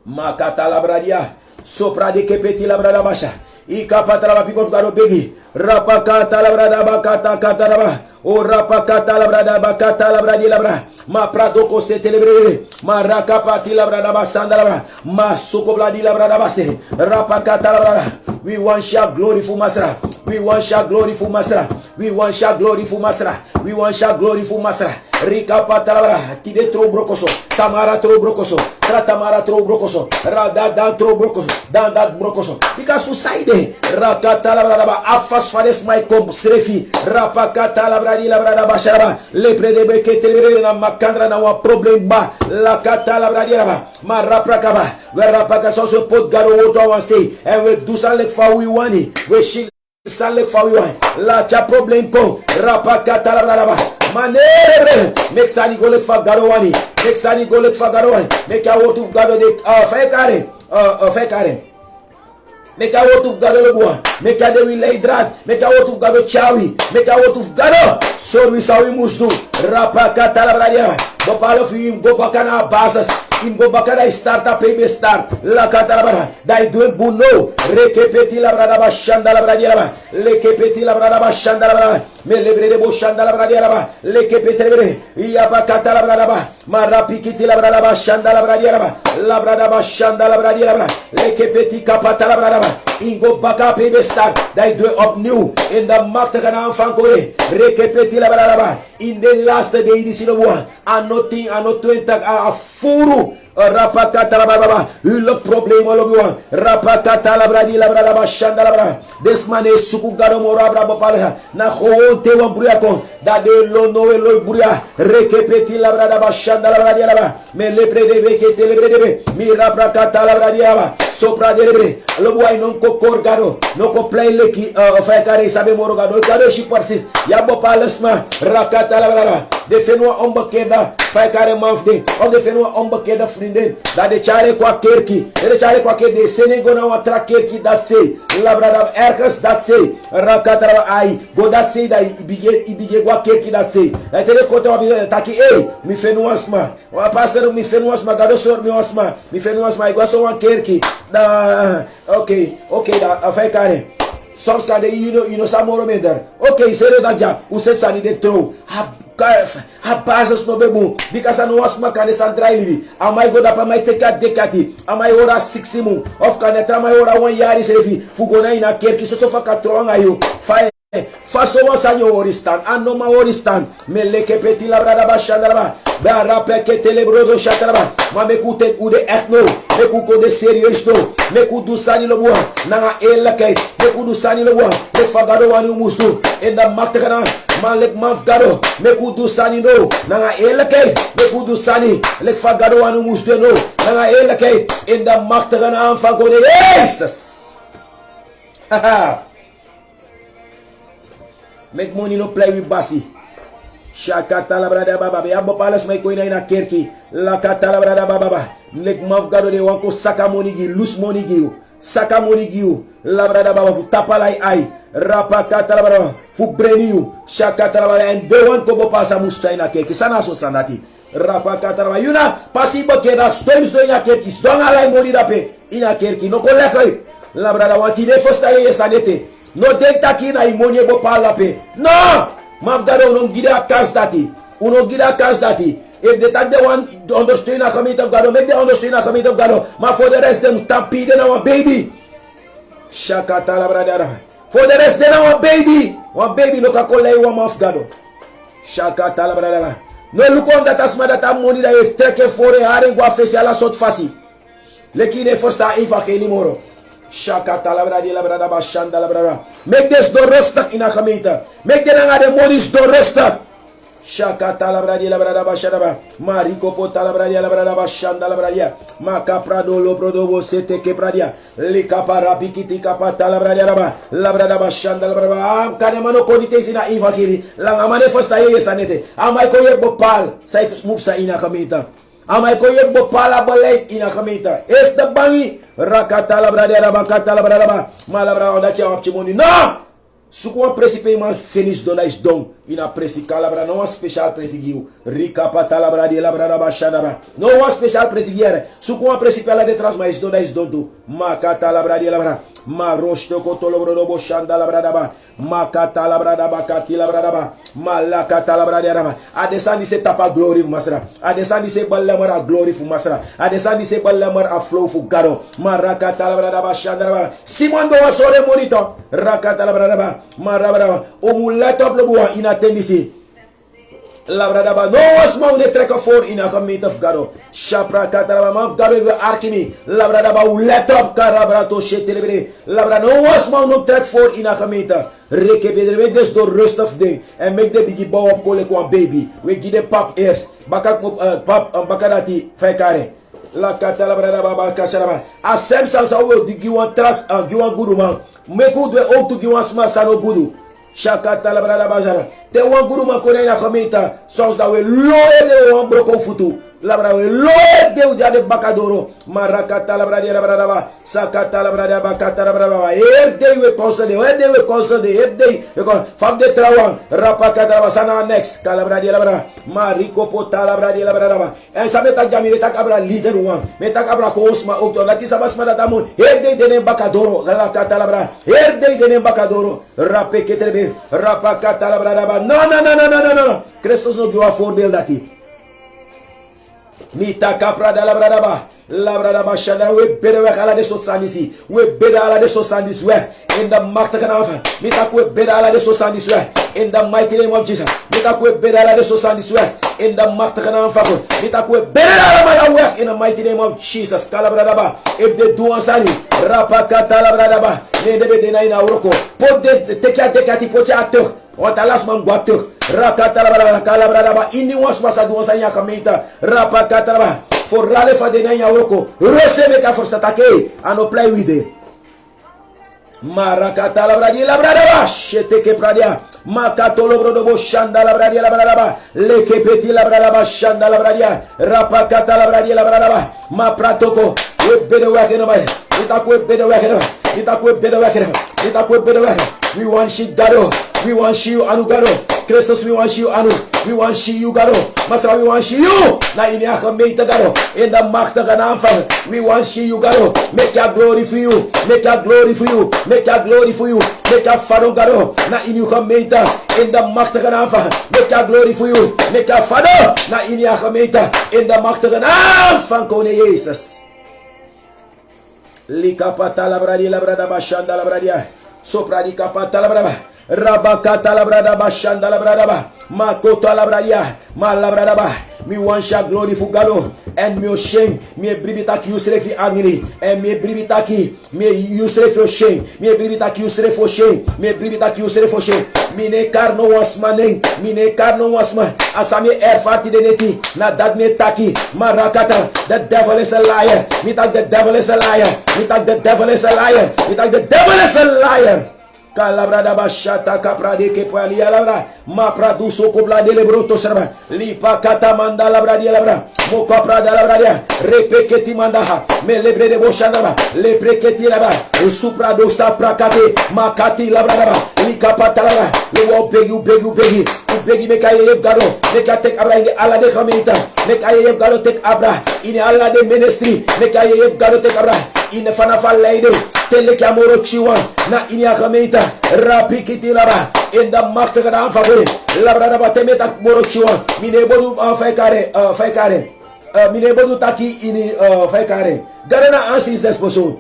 Makata la bradia, sopra de kepeti la brada basha. Ikapata la people of God begi. Rapakata la brada bakata kataraba. O rapakata la brada bakata la bradi la bra. Ma pradoko se telebrere. Ma rakapati la brada basanda la bra. Ma sokobladi la brada basere. Rapakata la brada. We want shout glory for Masra. We want shout glory for Masra. We want shout glory for Masra. We want shout glory for Masra. Rika patalabra, tide tro brocoso, tamara tro brocoso, tratamara tro brocoso, rada tro brocoso, dan brocoso. Because suicide, rakatalabra, afas fales my com srefi, rapakatalabra di labra basharaba, lepre de beke telebere na makandra na wa problem ba, la katalabra di raba, ma raprakaba, rapaka so pot garo woto avancer, and we do some like for we want it, we shil Salek fa wiwan, la cha problem ko, rapakata la braba, manere, make sani golek fa garowani, make sani golek fa garowani, make a word of gado de fekare, make a word of gado legua, make a de we lay drad, make a word of gado chawi, make a word of gado, so we saw we must do, rapakata la braba, go palo fi go bakana basas. Im go bakada startup payme start la katarabara dai doing buno rekepeti la brada bashanda la bradia la lekepeti la brada bashanda la brada me lebre de boshanda la bradia la lekepeti lebre ya bakata la brada ba marapikiti la brada bashanda la bradia la brada bashanda la bradia la lekepeti kapata la brada ba ingo baka payme start dai do up new in the market kana fankore rekepeti la brada ba in the last day this in one and nothing and not 20 a furu rapakata la baba le problème lo biwa rapakata la bradi la brada bashanda la brada this man is suku garo mora braba pala na khonte wa buria ko da de lo no lo buria rekepeti la brada bashanda la bradi la brada me le prede veke telebre de mi rapakata la bradi la sopra de lebre lo boy non ko kor garo no ko play le ki fa kare sabe moro gado shi persist ya bo palasma rakata la brada de fenwa omba keda fa kare mafde of de fenwa omba keda that the chare kwa kerki, the chare kwa ke de senegona wa tra kerki that say, labrada erkas that say, rakatra ai, go that say that ibige kwa kerki that say. I tell you kota wa bi taki mi fenuasma. Wa pastor mi fenuasma gado sor mi wasma, mi fenuasma igwa so wa kerki. Da okay, da afai kare. Some kind you know some more mender. Okay, sere da ja, use sani de tro. Habazas no bebu because I know what's my kind of sandrai livi. Am I go up my take a decati? Am I ora 6 mu? Of canetra my ora 1 year is heavy. Fugona in a kerki so fa katronga you. Fire. Faso wasanyo oristan. Ano ma oristan. Meleke peti la brada bashandaba. Bara peke telebrodo shatraba. Ma mekute ude ethno. Mekuko de serious no. Mekudu sani lo bua. Nanga elakait. Mekudu sani lo bua. Mek fagado wani umustu. In the maktakana. Man lek mafgado. Mekudu sani no. Nanga elakait. Mekudu sani. Lek fagado wani umustu no. Nanga elakait. In the maktakana amfango de Jesus. Haha. Make money no play with Basi. Shakata la brada baba. Be abo palas may koina ina kerki. La kata la brada baba. Lek mafgado de wanko saka money gi. Loose money gi. Saka money gi. La brada baba fu tapalai ai. Rapa kata la brada. Fu breni you. Shakata la brada. And they want ko pasa musta ina kerki. Sana so sandati. Rapa kata la brada. Yuna pasi boke da. Stoims do ina kerki. Stong alai money dape. Ina kerki. No ko lekoi. La brada wanti ne fosta ye sanete. No denk taki na imonye bo pala pe. No! Mafgado uno gida kans dati. Uno gida kans dati. If they take the one understand a committee of God, make they understand a committee of God. Ma for the rest them tampi de na one baby. Shakata la brada. For the rest them na one baby. One baby no kakola one mafgado. Shakata la brada. No look on that as that money that if take for a hare go face ala sot fasi. Lekine fosta ifa ke ni moro. Shakata la brada la brada bashanda la brada. Make this door resta in a kamita. Make the money door resta. Shakata la bradia la brada bashadaba. Mariko pota la bradia la brada bashanda la bradia. Makaprado lo brodobo sete ke bradia. Likapara pikiti kapata la bradia raba. La brada bashanda la brada. Am kanemano konite sina ivakiri. Lang amane fosta ye sanete. Amay ko ye bopal. Sai mupsa ina kamita. Amay ko ye bopala balay ina kamita. Es the bangi. Rakata la bradia raba kata la brada raba. Malabra onda tia optimoni. No! Suko principalement finis dona is don ina presi calabra no one special presigiu rika patalabra de labra bashana no one special presigiere suko principala de transmais dona is don tu makata labra de labra ma rosto kotolobro do boshanda labra daba makata labra daba kati labra daba malakata labra de daba adesandi se tapa glory fu masra adesandi se ballamara glory fu masra adesandi se ballamar a flow fu garo marakata labra daba shanda simon do sore monito rakata labra daba marabra o mulata blobuwa inatendisi labradaba no was mau ne trek for in a commit of garo shapra kataraba ma garo arkimi labradaba uletop karabrato shetelebre labra no was mau no trek for in a commit rekebedre des do rust of day and make the biggie bow up kole kwa baby we give the pap ears bakak pap bakarati faikare la katalabradaba bakasharaba asem sansa wo digi wan trust and gi wan guru man meku de o to gi wan sma sano gudu shakata la brada bajara te wan guru man kone na komita soms da we loye de wan broko futu la brada we loye de uja de bakadoro marakata la brada ba sakata la brada bakata la brada ba day we console day because from the trawan rapakata la sana next kala brada la brada mariko pota la brada ba en sabeta jamire ta kabra leader wan meta kabra ko osma okto lati sabas mada damon day de bakadoro la kata la brada day de bakadoro rapekete rapakata la brada ba no Christos no giwa voorbeeld dati mita kapra da la brada ba shanda we bede we ala de sosandisi we bede ala de sosandis we in the machtige naam mita we bede ala de sosandis we in the mighty name of Jesus mita we bede ala de sosandis we in the machtige naam van God mita we bede ala we in the mighty name of Jesus kala brada ba if they do ansani rapakata la brada ba ne de bede na ina uroko pot de tekati pocha atok otalas man guatok rakata la brada kala brada ba ini was masa do ansani akamita rapakata la for rale fa de na ya uroko recebe ka for s'attaquer and no play with it marakata la brada ba shete ke pradia makato lo brodo bo shanda la brada ba le ke peti la brada ba shanda la brada rapakata la brada ba ma pratoko we bedo wa ke no ba itakwe bedo wa ke no itakwe bedo wa ke no itakwe bedo wa we want shit garo we want you anu garo Christos we want you anu we want you garo masra we want you na ini akhmeita garo in the machtige naam van we want you garo make your glory for you make your glory for you make your glory for you make your faro garo na ini akhmeita in the machtige naam van make your glory for you make your faro na ini akhmeita in the machtige naam van koning Jezus likapata la brada bashanda la bradia sopra di kapata la brada rabakata la brada bashanda la brada ba makota la bradia ma la brada ba mi wansha glory fu galo en mi shame mi bribitaki yusrefi agni en mi bribitaki mi yusrefi shame mi bribitaki yusrefi shame mi bribitaki yusrefi shame mi ne kar no wasmanen mi ne kar no wasman asami erfati de neti na dat me taki marakata the devil is a liar mi tak the devil is a liar mi tak the devil is a liar mi tak the devil is a liar Calabrada bashata capra de que palia labra ma praduso cobla de lebroto serba lipa kata manda labra di labra mo capra da labra dia repeketi mandaha me lebre de boshanda le preketi labra supra do sapra kate makati labra labra likapata labra le wo begi me kaye garo me ka tek abra inde ala de khamita me kaye garo tek abra ine ala de ministry me kaye garo tek abra ine fana falleide tele kamoro chiwan na ine khamita rapikiti labra in the machtige naam van God labra da batemeta moro chiwan mine bodu faikare mine bodu taki ini faikare garana ansis desposo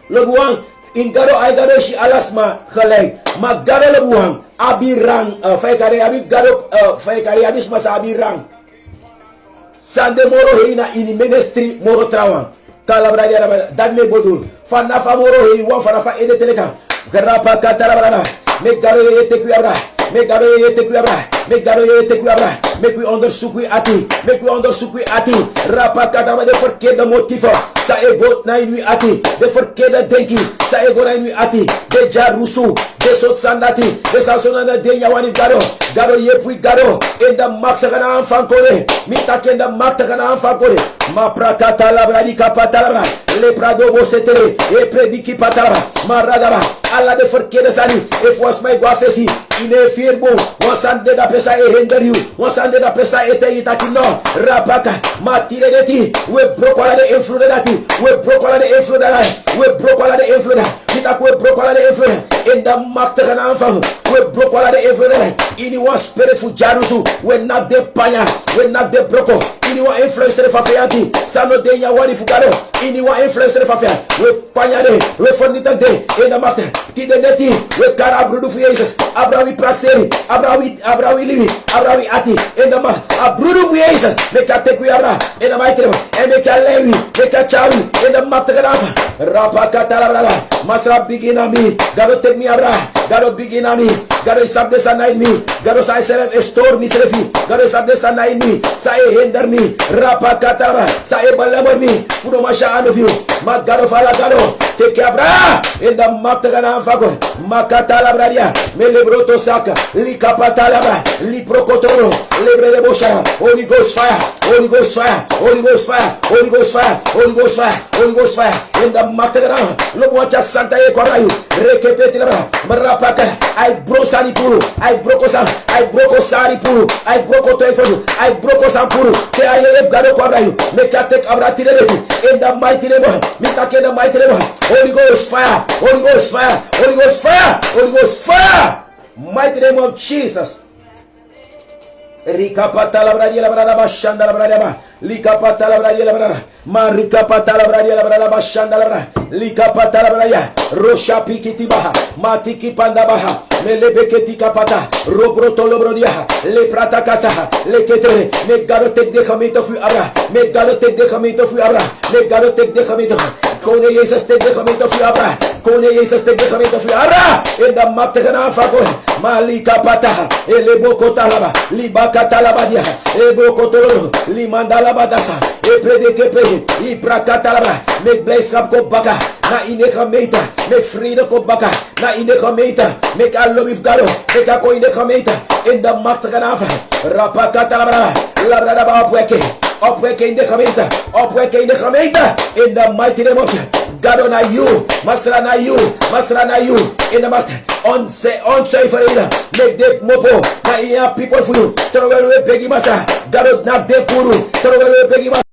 lebuang in garo ay garo shi alasma khalay ma garo lebuang abirang faikare abi garo faikare abi masa abirang sande moro hina ini ministry moro trawan kalabra dia dan me bodul fana fa moro hi wa fana fa ede teleka garapa katalabra me garo yete kuabra me garo yete kuabra Make God take we abra. Make we understood we ati. Make we understood we ati. Rapakata de verkeerde motieven. Sa ego na in we ati. De verkeerde denki. Sa ego na in we ati. De jarusu. De sot sandati. De sasonanda de nyawani gado. Gado yepui gado. In the makta kana anfankore. Mitake in the makta kana anfankore. Ma prakata labra di kapata labra. Le prado bo setele. E prediki patalabra. Ma radaba. Allah de verkeerde sani. If was my guafesi. Ine firmo. Wansande da pesa e hinder you. Wansande da pesa e te itakino. Rapaka. Ma tire de ti. We broke all the influence dati. We broke all the influence dati. We broke all the influence. Kita we broke all the influence. In the makta kana anfang. We broke all the influence. Ini one spirit fu jarusu. We not the panya. We not the broko. Ini one influence de fafianti. Sano de nya wani fugaro. Ini one influence de fafia. We panya de. We fonita de. In the makta. Tide neti. We kara brudu fu Jesus. Abrawi praxeri. Abrawi livi. Abrawi ati. In the makta. Abrudu fu Jesus. Make a take we abra. In the mighty name. And make a lewi. Make a chawi. In the makta kana. Rapakata labra. Masra begin on me. God take me abra. God begin on me. God is up this night me. God is I serve a store me serefi. God is up this night me. Say hinder me. Rapakata labra. Say balamor me. Fudo masha of you. Ma God of Allah God. Take care abra. In the makta kana fagon. Makata labra dia. Me lebroto saka. Li kapata labra. Li prokotoro. Lebre de bosha. Holy Ghost fire. Holy Ghost fire. Holy Ghost fire. Holy Ghost fire. Holy Ghost fire. Holy Ghost fire. In the makta kana. Lobuacha santa e korayu. Rekepeti labra. Marapaka. I broke sani puru. I broke sari puru. I broke toefonu. I broke sampuru. Te ayef gado korayu. Make a take abra tireleti. In the mighty name. Mitake in the mighty name. Holy Ghost fire. Holy Ghost fire. Holy Ghost fire. Holy Ghost fire. Mighty name of Jesus. Rikapata la bradia la brada bashanda la bradia. Likapata la bradia la brada. Marikapata la bradia la brada bashanda la brada. Likapata la bradia. Rosha pikiti baha. Matiki panda baha. Melebeketi kapata. Robroto lobrodia. Le prata kasaha. Le ketre. Me garo tek de khamito fu abra. Me garo tek de khamito fu abra. Me garo tek de khamito. Kone Jesus tek de khamito fu abra. Kone Jesus tek de khamito fu abra. In the matekana fago. Malika pata. Elebo kotalaba. Libaka talabadia. Ebo kotolo. Limandala badasa. Eprede kepe. Iprakatalaba. Make bless up ko baka. Na ineka meita. Make freedom ko baka. Na ineka meita. Make a love with God. Make a ko ineka meita. In the matekana fa. Rapakatalaba. Labrada ba opweke. Opweke in the kamita. Opweke in the kamita. In the mighty name of God on you. Masra na you. Masra na you. In the matter. On say for it. Make the mopo. Na inya people for you. Terowele begi masra. God not de puru. Terowele begi masra.